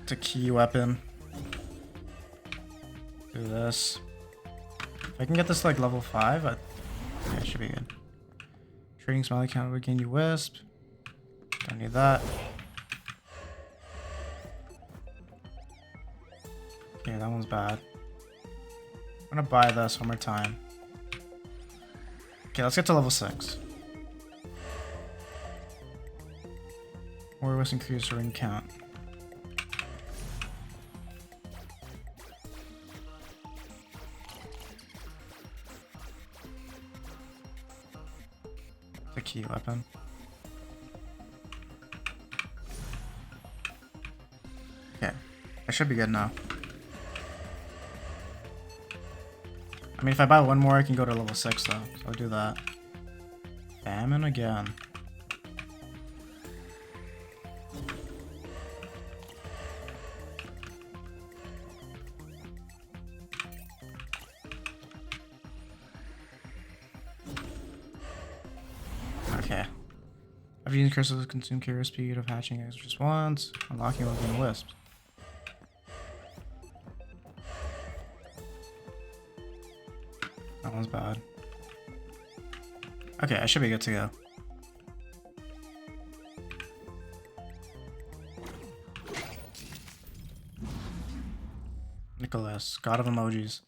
It's a key weapon. Do this. If I can get this like level 5, okay, it should be good. Trading smiley count would gain you wisp. Don't need that. Okay, that one's bad. I'm gonna buy this one more time. Okay, let's get to level 6. More wisp increase ring count. The key weapon. Okay, I should be good now. I mean, if I buy one more, I can go to level 6 though, so I'll do that. Famine again. Okay. I've used crystals to consume carrier speed of hatching eggs just once. Unlocking will gain wisps. That one's bad. Okay, I should be good to go. Nicholas, god of emojis.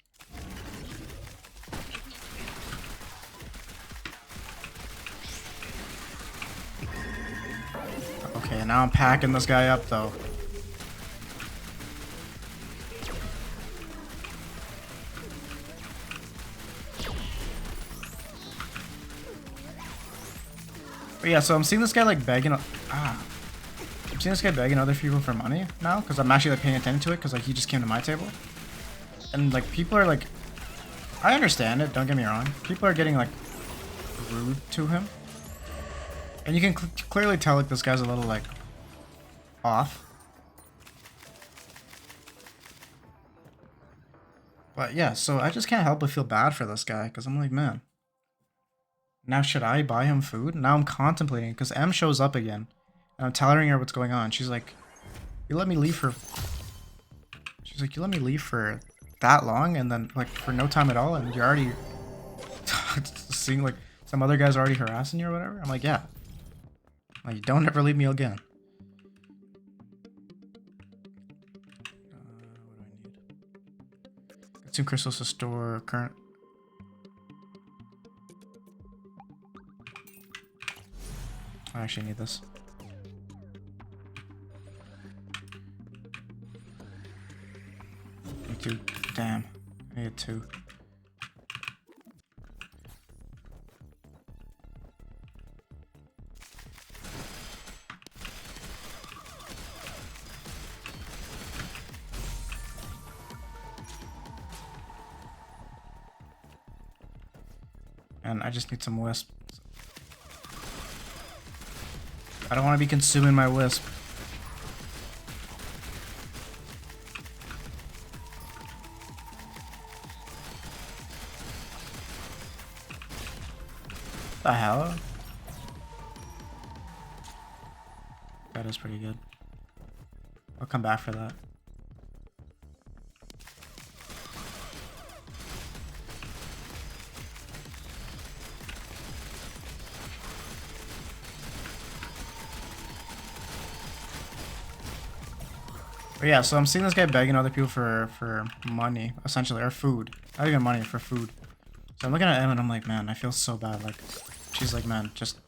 Okay, now I'm packing this guy up though. But yeah, so I'm seeing this guy like begging. I'm seeing this guy begging other people for money now because I'm actually like paying attention to it because like he just came to my table, and like people are like, I understand it. Don't get me wrong. People are getting like rude to him, and you can clearly tell like this guy's a little like off. But yeah, so I just can't help but feel bad for this guy because I'm like, man. Now should I buy him food? Now I'm contemplating because M shows up again. And I'm telling her what's going on. She's like, you let me leave for... She's like, you let me leave for that long? And then like for no time at all? And you're already seeing like some other guy's already harassing you or whatever? I'm like, yeah. Like, don't ever leave me again. What do I need? Consume crystals to store current... I actually need this. Me too. Damn. I need 2. And I just need some wisp. I don't want to be consuming my wisp. The hell? That is pretty good. I'll come back for that. But yeah, so I'm seeing this guy begging other people for money, essentially, or food. Not even money, for food. So I'm looking at him and I'm like, man, I feel so bad. Like, she's like, man, just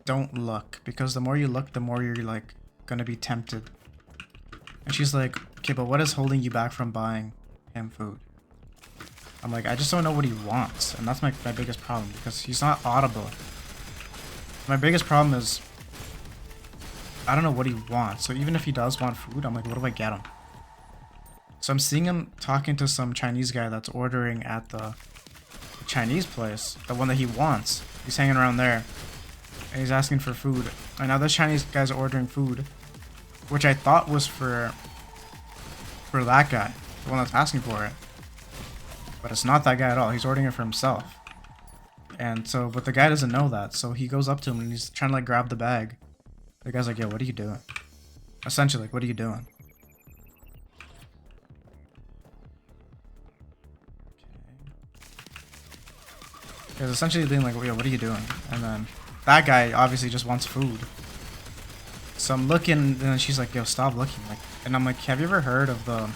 don't look. Because the more you look, the more you're, like, gonna be tempted. And she's like, okay, but what is holding you back from buying him food? I'm like, I just don't know what he wants. And that's my biggest problem, because he's not audible. My biggest problem is, I don't know what he wants. So even if he does want food, I'm like, what do I get him? So I'm seeing him talking to some Chinese guy that's ordering at the Chinese place, the one that he wants. He's hanging around there, and he's asking for food. And now this Chinese guy's ordering food, which I thought was for that guy, the one that's asking for it. But it's not that guy at all. He's ordering it for himself. And so, but the guy doesn't know that. So he goes up to him and he's trying to like grab the bag. The guy's like, yo, what are you doing? Essentially, like, what are you doing? Because essentially being like, yo, what are you doing? And then that guy obviously just wants food. So I'm looking, and then she's like, yo, stop looking. Like, and I'm like, have you ever heard of the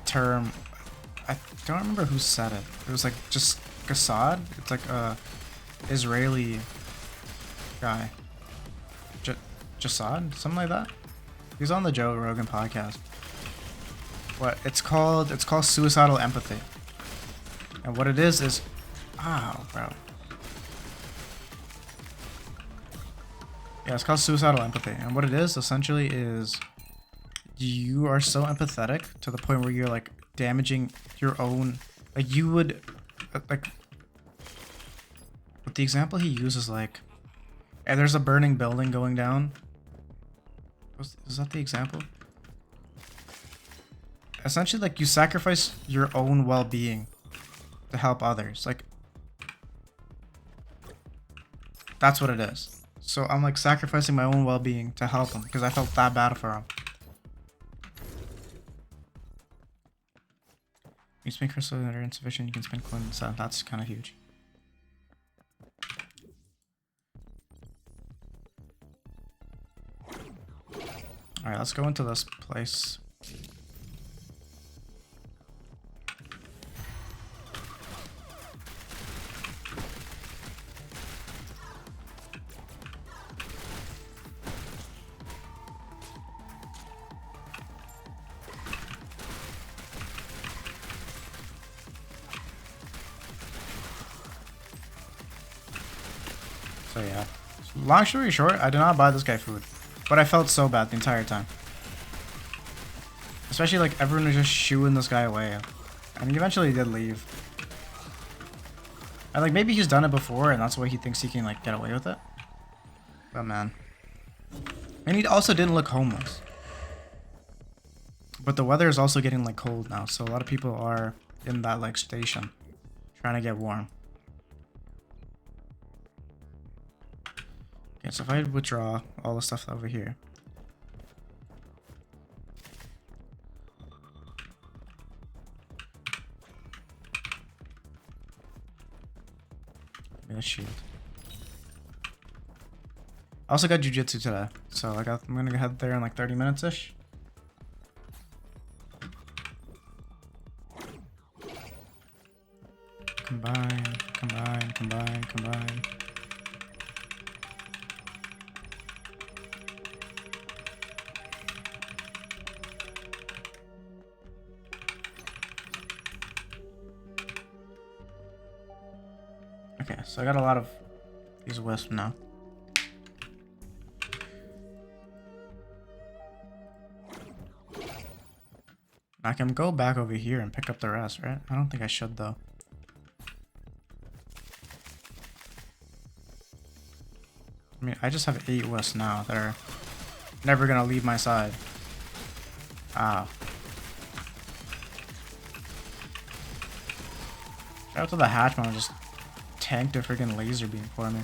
term? I don't remember who said it. It was like just Gassad. It's like a Israeli guy. Jassad? Something like that? He's on the Joe Rogan podcast. What it's called suicidal empathy. And what it is ow, bro. Yeah, it's called suicidal empathy. And what it is essentially is you are so empathetic to the point where you're like damaging your own, like you would like, but the example he uses, like, and there's a burning building going down. Is that the example? Essentially, like, you sacrifice your own well-being to help others. Like, that's what it is. So I'm like sacrificing my own well-being to help him because I felt that bad for him. You spend crystals that are insufficient, you can spend coins, so that's kind of huge. Alright, let's go into this place. So yeah, long story short, I did not buy this guy food, but I felt so bad the entire time. Especially like everyone was just shooing this guy away, and he eventually did leave. And like maybe he's done it before, and that's why he thinks he can like get away with it. But man, and he also didn't look homeless. But the weather is also getting like cold now, so a lot of people are in that like station, trying to get warm. Okay, so if I withdraw all the stuff over here. Give me the shield. I also got jujitsu today, so like I'm gonna head there in like 30 minutes-ish. Combine, combine, combine, combine. Okay, so I got a lot of these wisps now. I can go back over here and pick up the rest, right? I don't think I should though. I mean, I just have 8 wisps now that are never gonna leave my side. Ow. Shout out to the hatchman, just tanked a freaking laser beam for me.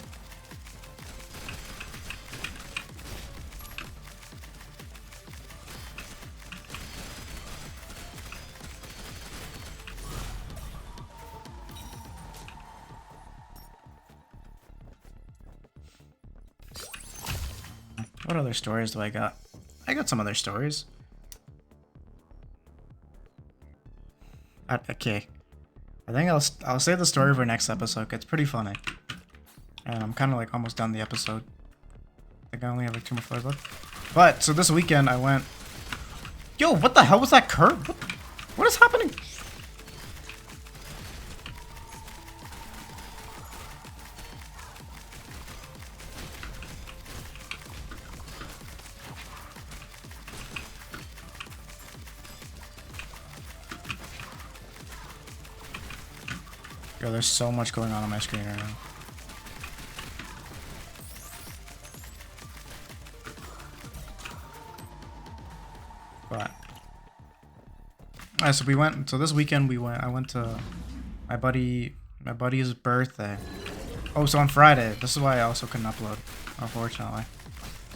What other stories do I got? I got some other stories. Okay. I think I'll save the story for next episode. It's pretty funny. And I'm kind of like almost done the episode. I think I only have like 2 more floors left. But so this weekend I went. Yo, what the hell was that curve? What is happening? Yo, there's so much going on my screen right now. But alright, so we went. So this weekend I went to my buddy's birthday. Oh, so on Friday. This is why I also couldn't upload, unfortunately.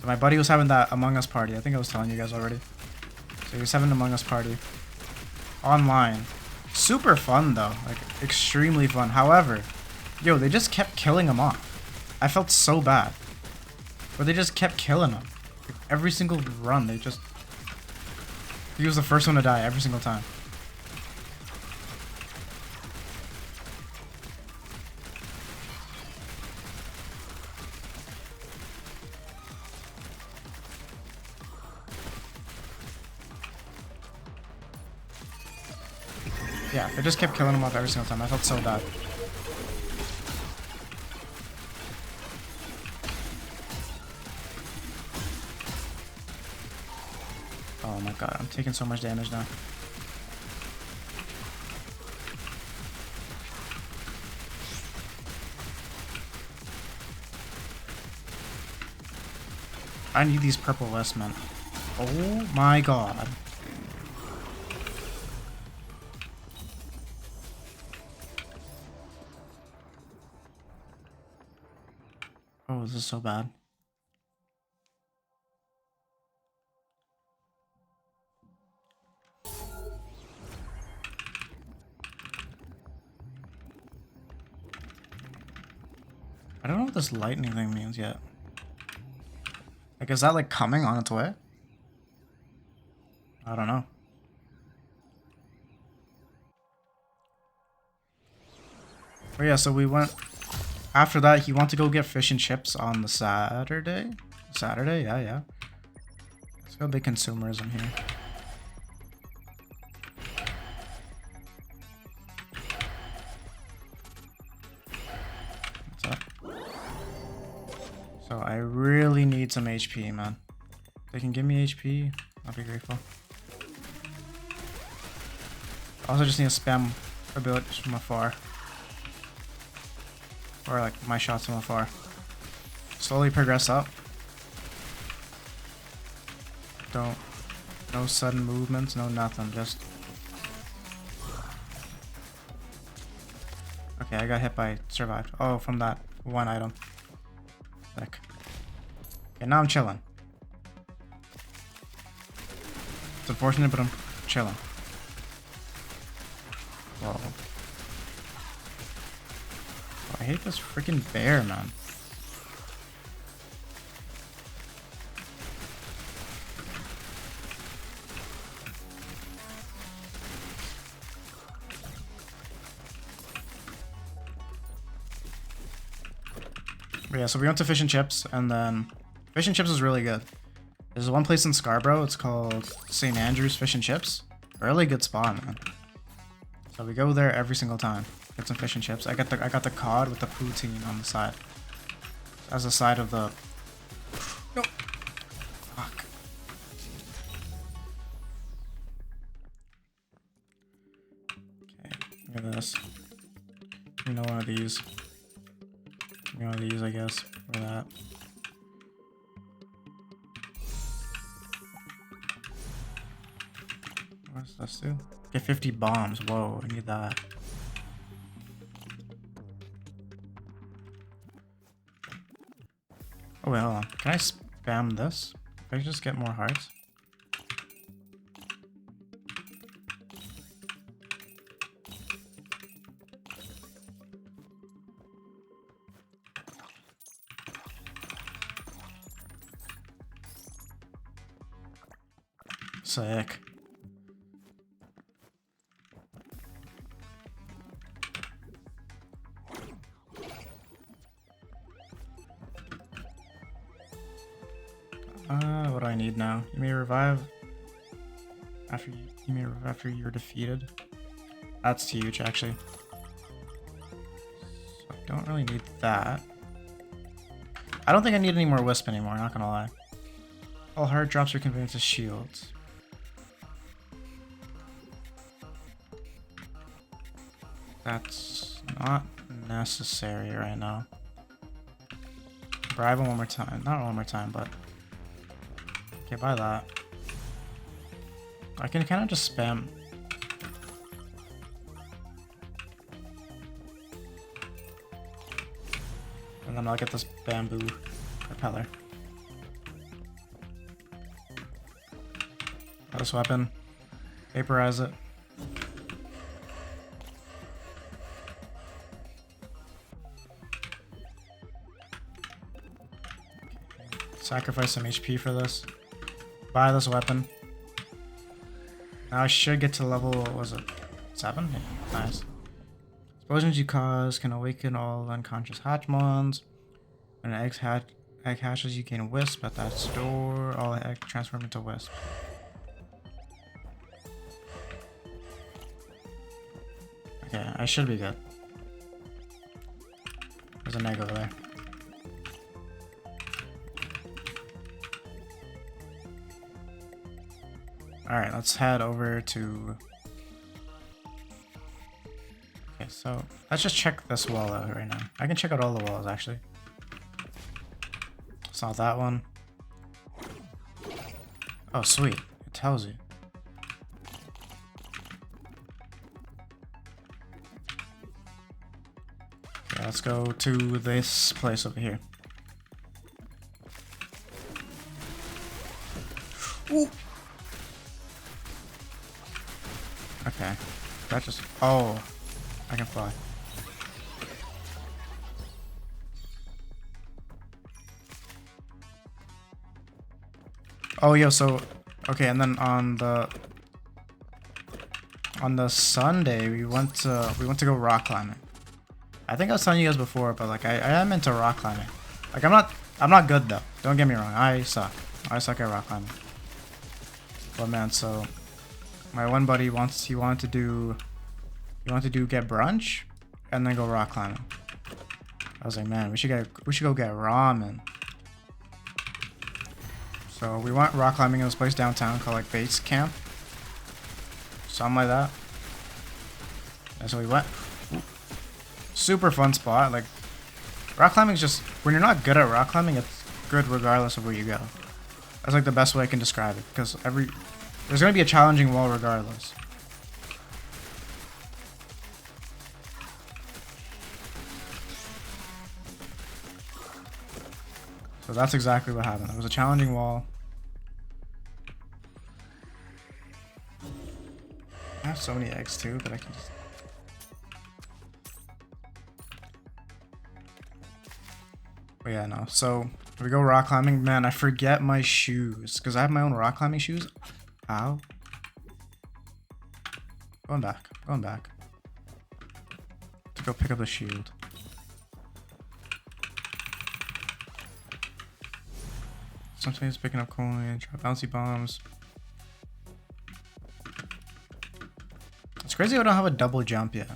So my buddy was having that Among Us party. I think I was telling you guys already. So he was having an Among Us party online. Super fun though, like extremely fun. However, yo, they just kept killing him off. I felt so bad, but they just kept killing him. Like, every single run, he was the first one to die every single time. Yeah, they just kept killing him off every single time. I felt so bad. Oh my god, I'm taking so much damage now. I need these purple lists, man. Oh my god. Oh, this is so bad. I don't know what this lightning thing means yet. Like, is that like coming on its way? I don't know. But yeah, so we went. After that, he wanted to go get fish and chips on the Saturday. Saturday, yeah. Let's go big consumerism here. What's up? So I really need some HP, man. If they can give me HP, I'll be grateful. I also just need to spam abilities from afar. Or like my shots from afar. Slowly progress up. No sudden movements, no nothing, just... Okay, I got hit by survived. Oh, from that one item. Sick. Okay, now I'm chilling. It's unfortunate, but I'm chilling. Whoa. Oh, I hate this freaking bear, man. But yeah, so we went to Fish and Chips, and then Fish and Chips is really good. There's one place in Scarborough, it's called St. Andrew's Fish and Chips. Really good spot, man. So we go there every single time. Get some fish and chips. I got the cod with the poutine on the side. As a side of the... No! Fuck. Okay, look at this. You know, one of these. You know, one of these, I guess. For that. What does this do? Get 50 bombs. Whoa, I need that. Oh wait, hold on. Can I spam this? Can I just get more hearts? Sick. defeated now. You may revive after after you're defeated. That's huge, actually. So I don't really need that. I don't think I need any more Wisp anymore, not gonna lie. All heart drops are converted to shields. That's not necessary right now. Bribe him one more time. Not one more time, but... Okay, buy that. I can kind of just spam. And then I'll get this bamboo propeller. This weapon. Vaporize it. Sacrifice some HP for this. Buy this weapon. Now I should get to level, what was it? 7? Yeah, nice. Explosions you cause can awaken all unconscious Hatchmons. When an egg hatches, you gain Wisp at that store. All egg transform into Wisp. Okay, I should be good. There's an egg over there. Alright, let's head over to... Okay, so let's just check this wall out right now. I can check out all the walls, actually. It's not that one. Oh, sweet. It tells you. Okay, let's go to this place over here. Ooh! Okay, that just... Oh, I can fly. Oh, yo, so... Okay, and then on the Sunday, we went to go rock climbing. I think I was telling you guys before, but like I am into rock climbing. Like I'm not good though. Don't get me wrong. I suck. I suck at rock climbing. But man, so... My one buddy wanted to get brunch and then go rock climbing. I was like, man, we should go get ramen. So we went rock climbing in this place downtown called like Base Camp. Something like that. And so we went. Ooh. Super fun spot. Like rock climbing is just, when you're not good at rock climbing, it's good regardless of where you go. That's like the best way I can describe it, because there's going to be a challenging wall regardless. So that's exactly what happened. It was a challenging wall. I have so many eggs too that I can just... But yeah, no. So we go rock climbing. Man, I forget my shoes because I have my own rock climbing shoes. Ow. Going back. Going back. To go pick up the shield. Sometimes picking up coins, drop bouncy bombs. It's crazy I don't have a double jump yet.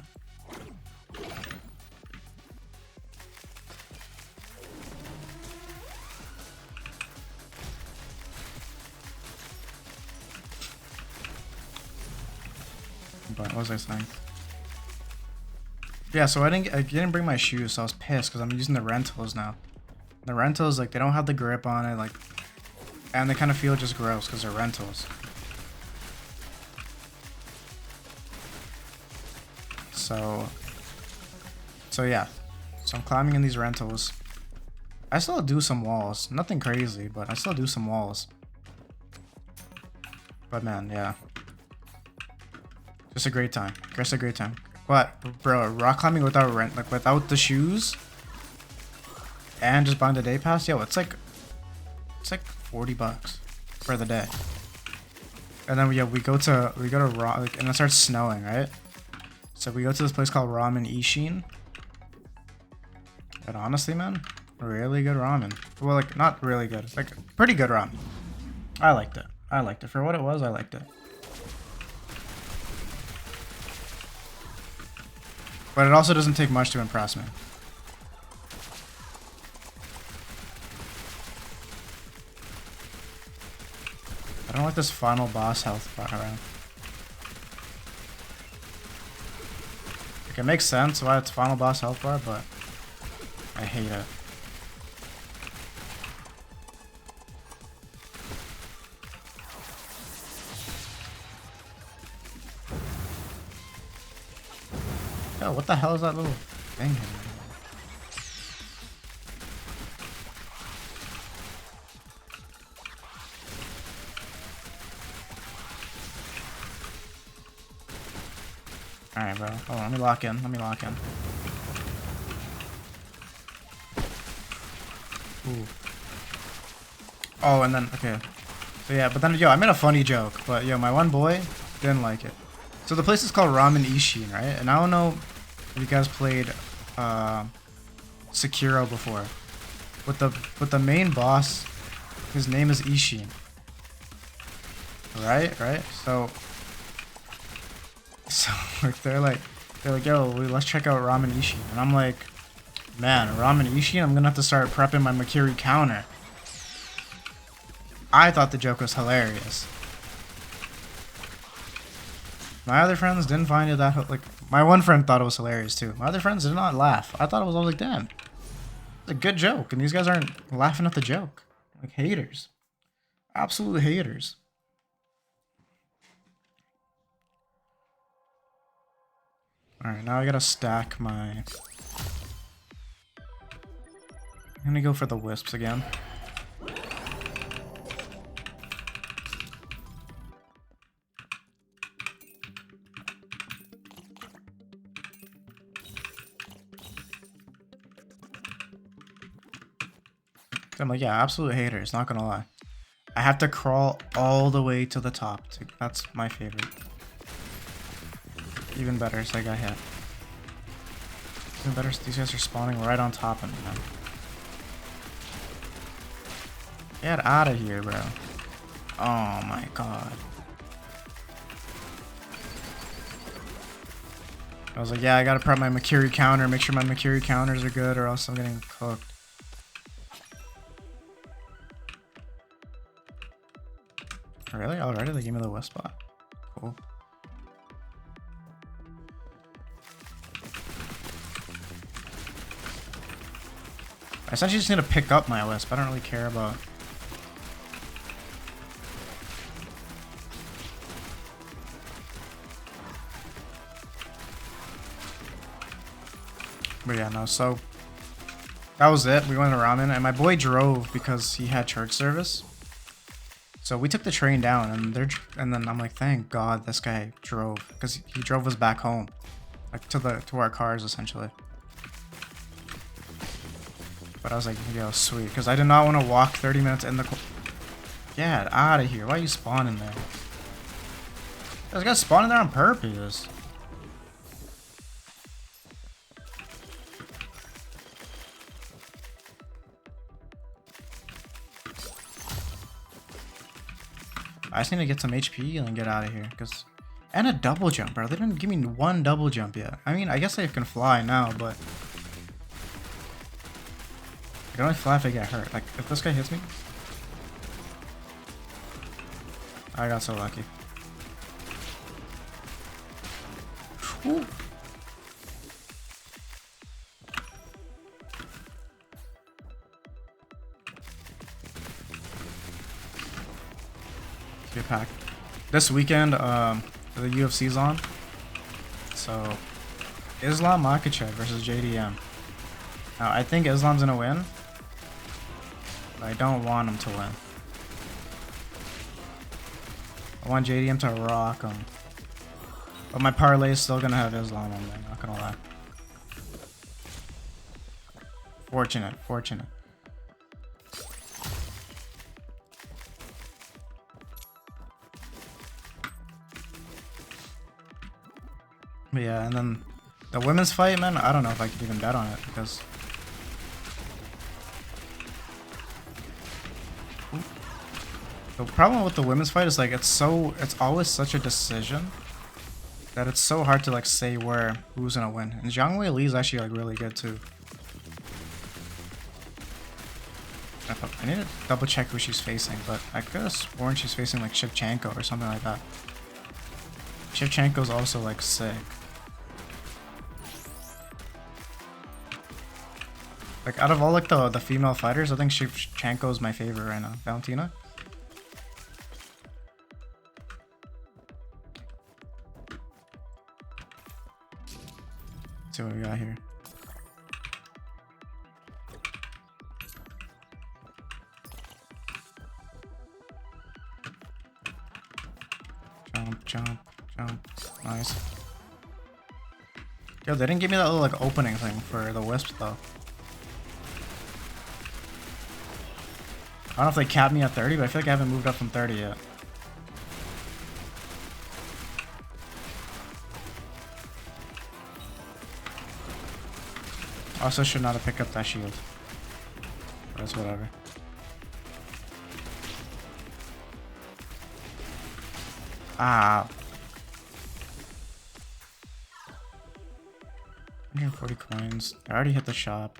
But what was I saying? Yeah, so I didn't bring my shoes, so I was pissed because I'm using the rentals now. The rentals, like, they don't have the grip on it, like, and they kind of feel just gross because they're rentals. So yeah. So I'm climbing in these rentals. I still do some walls. Nothing crazy, but I still do some walls. But man, yeah. Just a great time. Just a great time. But bro, rock climbing without without the shoes and just buying the day pass, yo, it's like $40 for the day. And then we go to and it starts snowing, right? So we go to this place called Ramen Ishin. And honestly, man, really good ramen. Well, like not really good, like pretty good ramen. I liked it. I liked it. For what it was, I liked it. But it also doesn't take much to impress me. I don't like this final boss health bar around. Like, it makes sense why it's final boss health bar, but I hate it. Yo, what the hell is that little thing here? Alright, bro. Hold on, let me lock in. Let me lock in. Ooh. Oh, and then, okay. So yeah, but then, yo, I made a funny joke, but yo, my one boy didn't like it. So the place is called Ramen Ishin, right? And I don't know if you guys played Sekiro before. With the main boss, his name is Ishin. Right? So like they're like, yo, let's check out Ramen Ishin. And I'm like, man, Ramen Ishin, I'm gonna have to start prepping my Makiri counter. I thought the joke was hilarious. My other friends didn't find it that, like, my one friend thought it was hilarious too. My other friends did not laugh. I was like, damn, it's a good joke. And these guys aren't laughing at the joke. Like, haters. Absolute haters. Alright, now I gotta stack my... I'm gonna go for the wisps again. I'm like, yeah, absolute haters, not gonna lie. I have to crawl all the way to the top. That's my favorite. Even better, so I got hit. Even better, these guys are spawning right on top of me now. Get out of here, bro. Oh my god. I was like, yeah, I gotta prep my Makiri counter, make sure my Makiri counters are good, or else I'm getting cooked. Really? Already? They gave me the west spot. Cool. I essentially just need to pick up my wisp. I don't really care about... But yeah, no, so... That was it. We went to ramen, and my boy drove because he had church service. So we took the train down, and then I'm like, thank God this guy drove, because he drove us back home, like to our cars essentially. But I was like, yo, sweet, because I did not want to walk 30 minutes in the. Get out of here! Why are you spawning there? This guy's spawning there on purpose. I just need to get some HP and then get out of here, cause, and a double jump, bro. They didn't give me one double jump yet. I mean, I guess I can fly now, but I can only fly if I get hurt. Like, if this guy hits me, I got so lucky. Ooh. Get packed. This weekend, the UFC's on. So, Islam Makhachev versus JDM. Now, I think Islam's gonna win, but I don't want him to win. I want JDM to rock him. But my parlay is still gonna have Islam on there, not gonna lie. Fortunate, fortunate. But yeah, and then the women's fight, man, I don't know if I could even bet on it, because The problem with the women's fight is like it's always such a decision that it's so hard to like say who's gonna win. And Zhang Wei Li is actually like really good too. I need to double check who she's facing, but I could have sworn she's facing like Shevchenko or something like that. Shevchenko's also like sick. Like out of all like the female fighters, I think Shevchenko is my favorite right now. Valentina. Let's see what we got here. Jump, jump, jump. Nice. Yo, they didn't give me that little like opening thing for the wisp though. I don't know if they capped me at 30, but I feel like I haven't moved up from 30 yet. Also should not have picked up that shield. But it's whatever. Ah. 140 coins. I already hit the shop.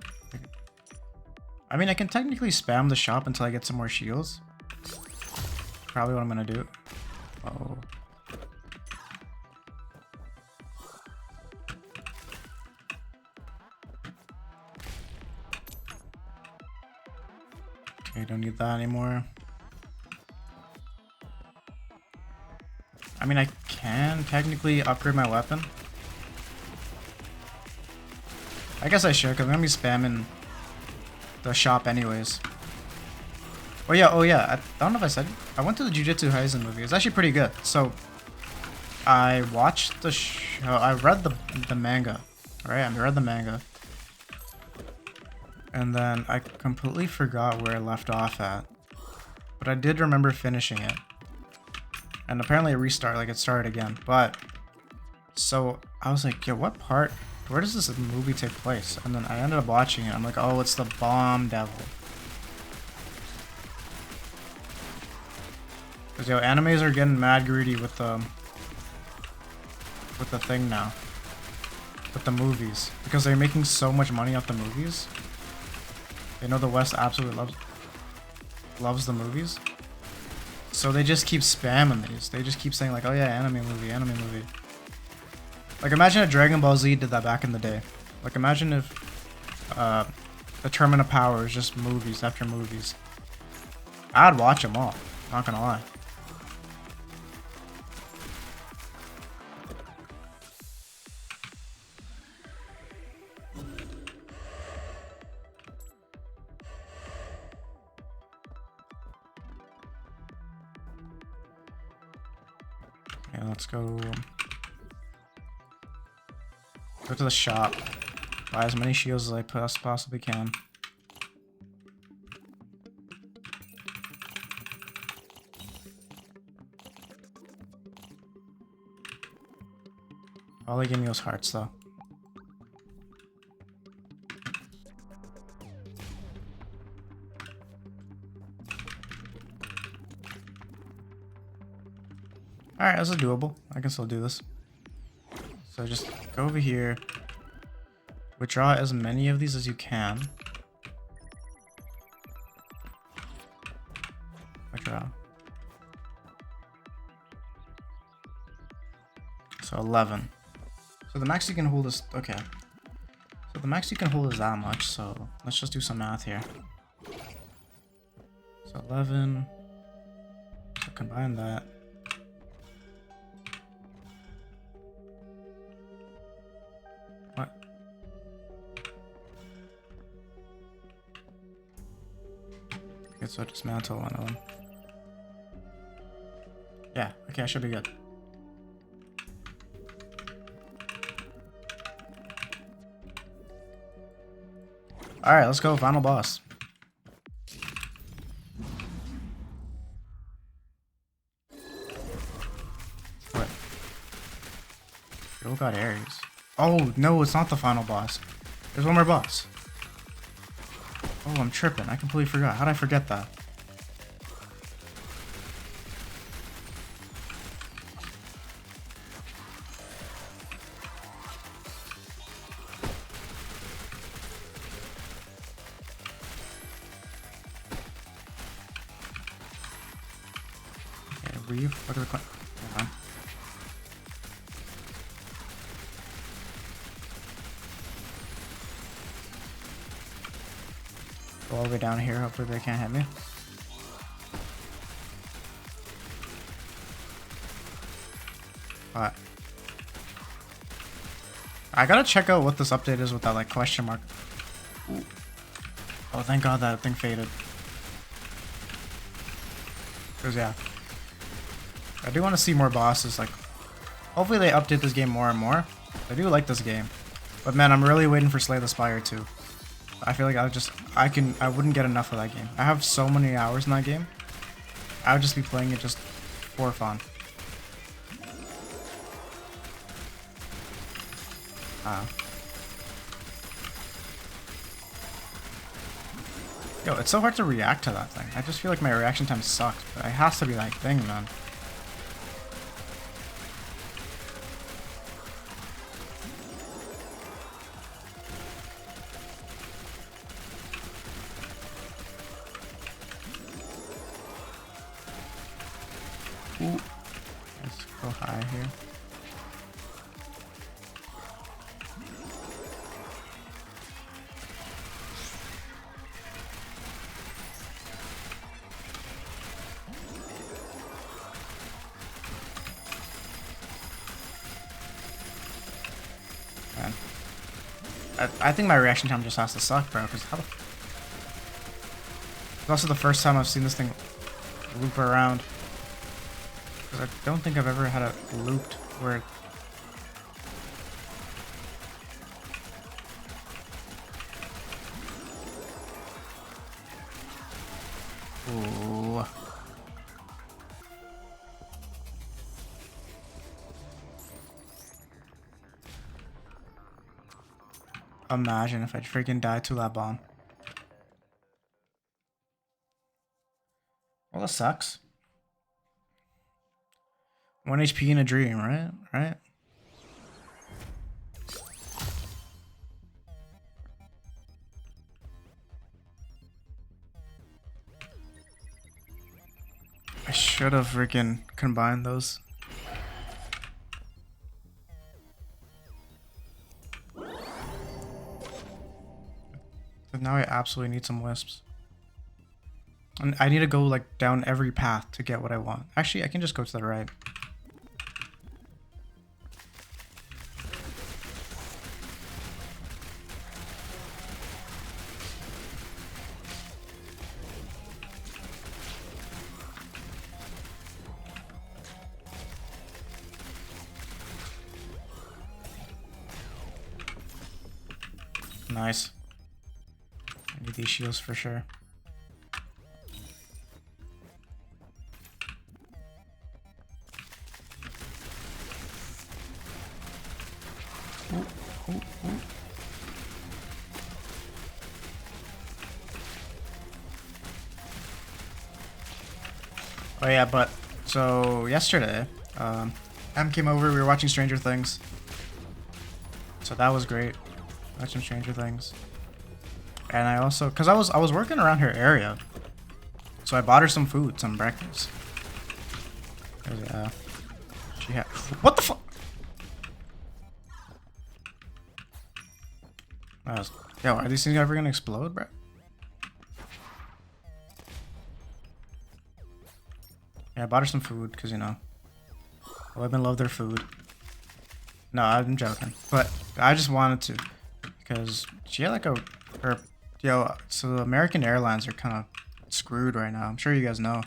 I mean, I can technically spam the shop until I get some more shields. Probably what I'm gonna do. Oh. Okay, don't need that anymore. I mean, I can technically upgrade my weapon. I guess I should, because I'm gonna be spamming the shop anyways. Oh yeah, I don't know if I said, I went to the Jujutsu Kaisen movie. It's actually pretty good. So I watched the show, I read the manga, right? I read the manga, and then I completely forgot where I left off at, but I did remember finishing it, and apparently it started again. But so I was like, yo, what part? Where does this movie take place? And then I ended up watching it. I'm like, oh, it's the Bomb Devil. Cause yo, animes are getting mad greedy with the thing now, with the movies, because they're making so much money off the movies. They know the West absolutely loves the movies, so they just keep spamming these. They just keep saying like, oh yeah, anime movie, anime movie. Like, imagine if Dragon Ball Z did that back in the day. Like, imagine if the Tournament of Power is just movies after movies. I'd watch them all, not gonna lie. Okay, let's go to the shop. Buy as many shields as I possibly can. All they give me was hearts though. Alright, this is doable. I can still do this. So just go over here, withdraw as many of these as you can. Withdraw. So 11. So the max you can hold is, okay. So the max you can hold is that much, so let's just do some math here. So 11, so combine that. What? Okay, so dismantle one of them. Yeah, okay, I should be good. Alright, let's go, final boss. What? Still got Ares. Oh, no, it's not the final boss. There's one more boss. Oh, I'm tripping. I completely forgot. How'd I forget that? weave. Look at the go all the way down here. Hopefully they can't hit me. But I gotta check out what this update is with that like question mark. Ooh. Oh, thank God that thing faded. Cause yeah, I do want to see more bosses. Like, hopefully they update this game more and more. I do like this game, but man, I'm really waiting for Slay the Spire too. I feel like I wouldn't get enough of that game. I have so many hours in that game. I would just be playing it just for fun. Yo, it's so hard to react to that thing. I just feel like my reaction time sucks, but it has to be that thing, man. Ooh. Let's go high here. Man. I think my reaction time just has to suck, bro, because how the it's also the first time I've seen this thing loop around. Because I don't think I've ever had it looped where... Ooh. Imagine if I freaking died to that bomb. Well, that sucks. 1 HP in a dream, right? Right? I should have freaking combined those. But now I absolutely need some wisps. And I need to go like down every path to get what I want. Actually, I can just go to the right. Nice. I need these shields for sure. Ooh, ooh, ooh. Oh yeah, but so yesterday, Em came over. We were watching Stranger Things, so that was great. Watching Stranger Things, and I also, cause I was working around her area, so I bought her some food, some breakfast. She had what the fuck? Yo, are these things ever gonna explode, bro? Yeah, I bought her some food, cause you know, women love their food. No, I'm joking, but I just wanted to. Because she had like so American Airlines are kind of screwed right now. I'm sure you guys know.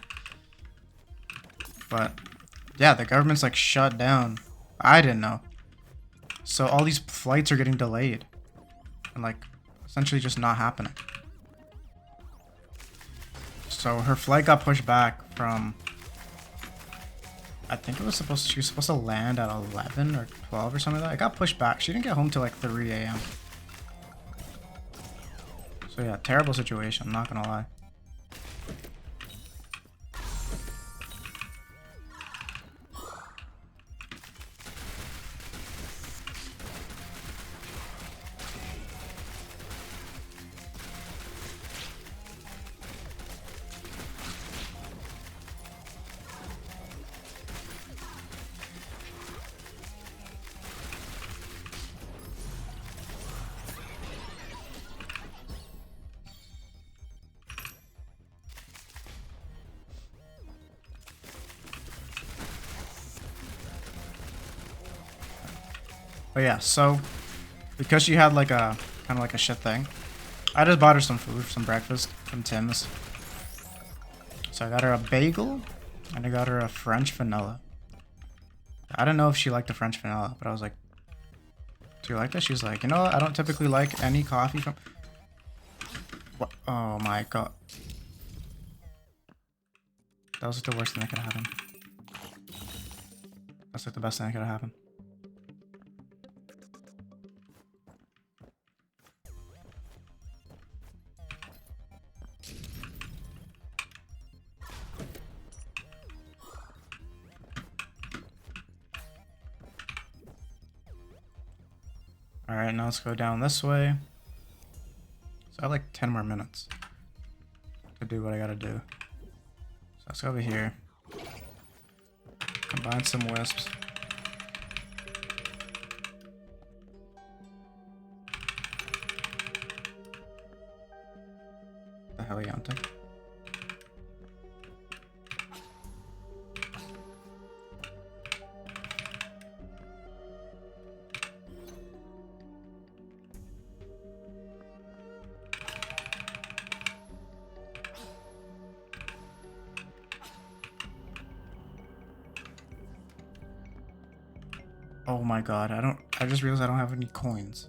But yeah, the government's like shut down. I didn't know. So all these flights are getting delayed. And like essentially just not happening. So her flight got pushed back from, I think she was supposed to land at 11 or 12 or something like that. It got pushed back. She didn't get home till like 3 a.m. So yeah, terrible situation, I'm not gonna lie. But yeah, so because she had like a kind of like a shit thing, I just bought her some food, some breakfast from Tim's. So I got her a bagel and I got her a French vanilla. I don't know if she liked the French vanilla, but I was like, do you like this? She's like, you know what? I don't typically like any coffee from... What? Oh my god. That was like the worst thing that could happen. That's like the best thing that could have happened. Alright, now let's go down this way. So I have like 10 more minutes to do what I gotta do. So let's go over here. Combine some wisps. The hell are you hunting? Oh my god, I just realized I don't have any coins.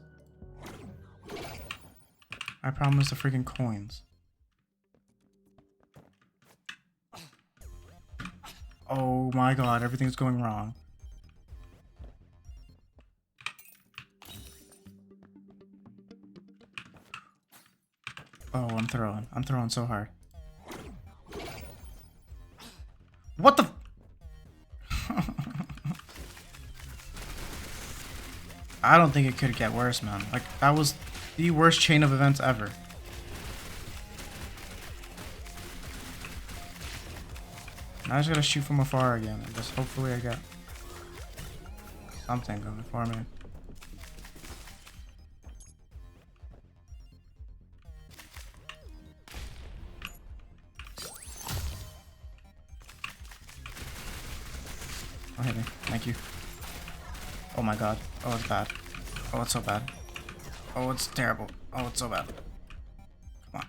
My problem is the freaking coins. Oh my god, everything's going wrong. Oh, I'm throwing. I'm throwing so hard. What the... I don't think it could get worse, man. Like, that was the worst chain of events ever. Now I just gotta shoot from afar again, and just hopefully I get something going for me. Oh, hit me. Thank you. Oh my god. Oh, it's bad. Oh, it's so bad. Oh, it's terrible. Oh, it's so bad. Come on.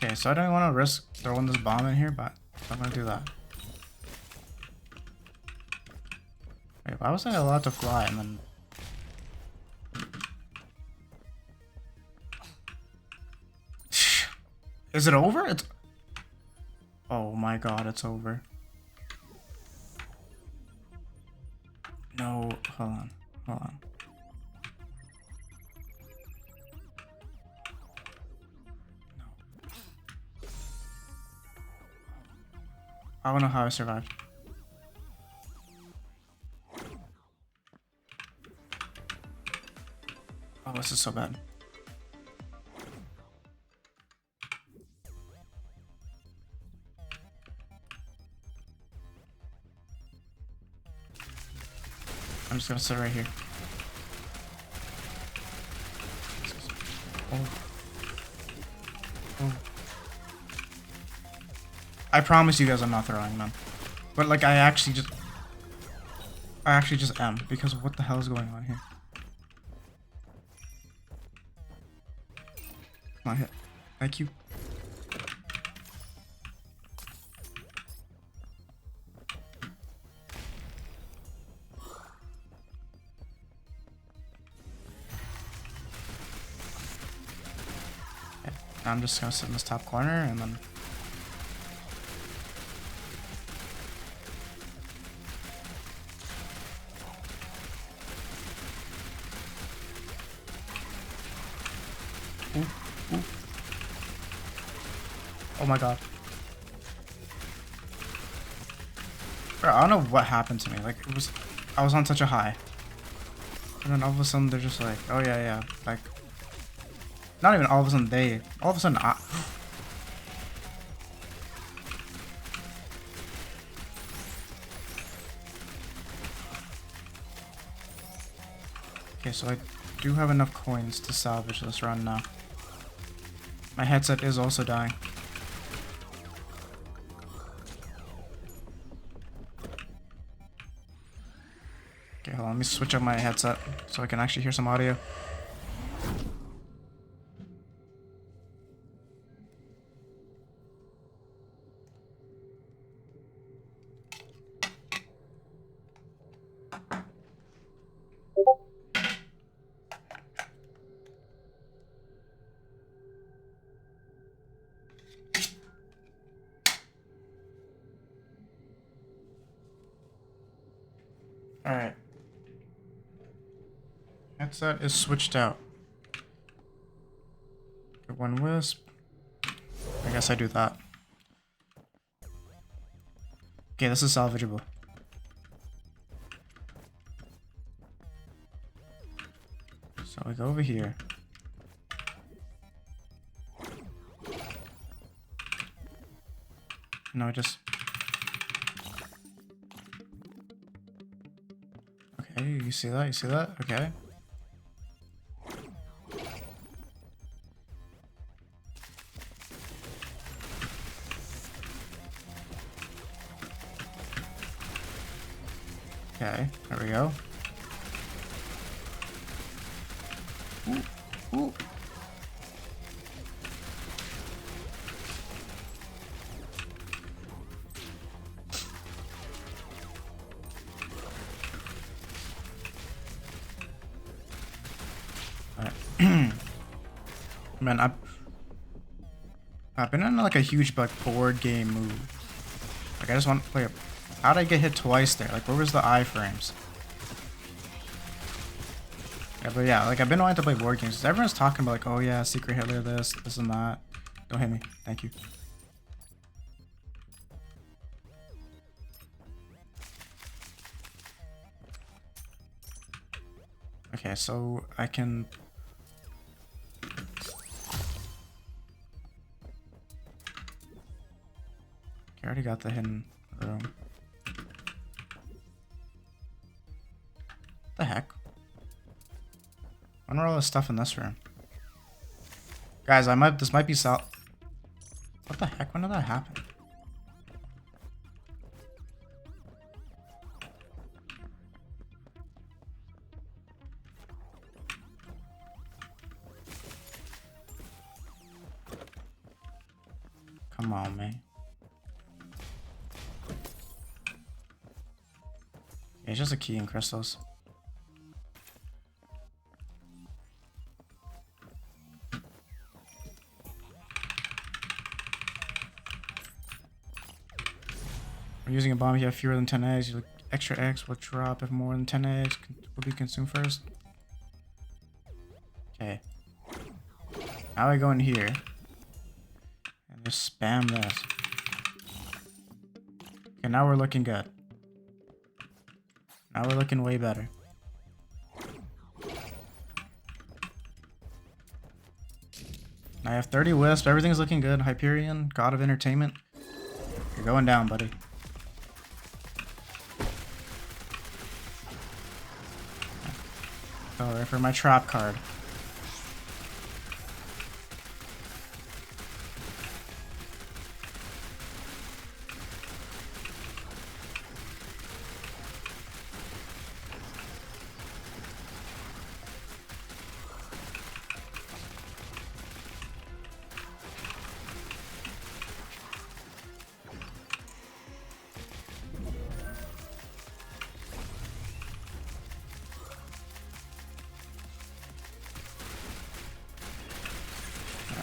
Okay, so I don't want to risk throwing this bomb in here, but I'm gonna do that. Wait, why was I allowed to fly and then... Is it over? It's... Oh my god, it's over. No, hold on. Hold on. No. I don't know how I survived. Oh, this is so bad. I'm just gonna sit right here. Oh. Oh. I promise you guys I'm not throwing, man. But like I actually just am, because what the hell is going on here? Come on, hit. Thank you. I'm just gonna sit in this top corner and then... Ooh, ooh. Oh my god. Bro, I don't know what happened to me. Like, I was on such a high. And then all of a sudden they're just like, oh yeah, like... Not even all of a sudden all of a sudden I... Okay, so I do have enough coins to salvage this run now. My headset is also dying. Okay, hold on. Let me switch up my headset so I can actually hear some audio. Alright. Headset is switched out. Get one wisp. I guess I do that. Okay, this is salvageable. So we go over here. No, just... Okay, you see that? You see that? Okay. Okay, there we go. Ooh, ooh. Man, I've been in like a huge like board game mood. Like I just want to play. How did I get hit twice there? Like where was the iframes? Yeah, but yeah, like I've been wanting to play board games. Everyone's talking about like, oh yeah, Secret Hitler, this and that. Don't hit me, thank you. Okay, so I can. I already got the hidden room. What the heck? I wonder all the stuff in this room. Guys, this might be what the heck? When did that happen? Come on, man. It's just a key and crystals. When using a bomb, you have fewer than 10 eggs. Your extra eggs will drop if more than 10 eggs will be consumed first. Okay. Now I go in here and just spam this. Okay, now we're looking good. Now we're looking way better. I have 30 wisps. Everything's looking good. Hyperion, God of Entertainment. You're going down, buddy. Alright, for my trap card.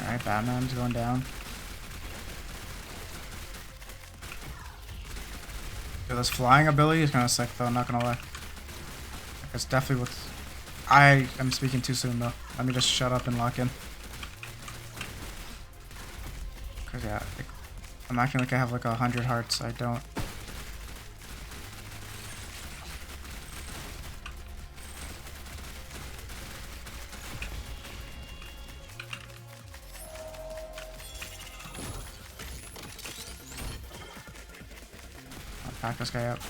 Alright, Batman's going down. Dude, this flying ability is kind of sick though, not gonna lie. It's definitely what's... I am speaking too soon though. Let me just shut up and lock in. Cause yeah, I'm acting like I have like 100 hearts. I don't. Pack this guy up.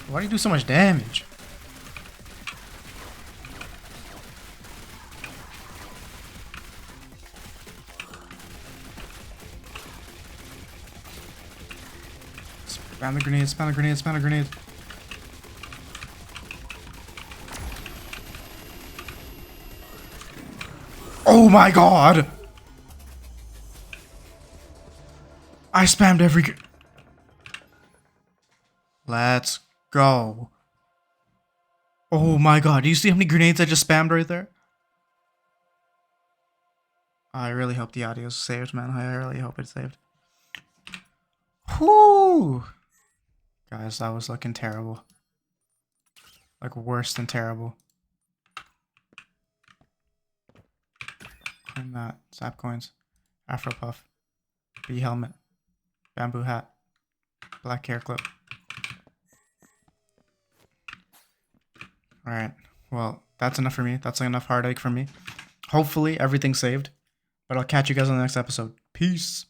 Why do you do so much damage? Spam the grenade, spam the grenade, spam the grenade. my god! I spammed every... Let's go. Oh my god, do you see how many grenades I just spammed right there? I really hope the audio's saved, man. I really hope it's saved. Whoo! Guys, that was looking terrible. Like, worse than terrible. Claim that. Zap coins. Afro puff. Bee helmet. Bamboo hat. Black hair clip. Alright. Well, that's enough for me. That's enough heartache for me. Hopefully, everything's saved. But I'll catch you guys on the next episode. Peace.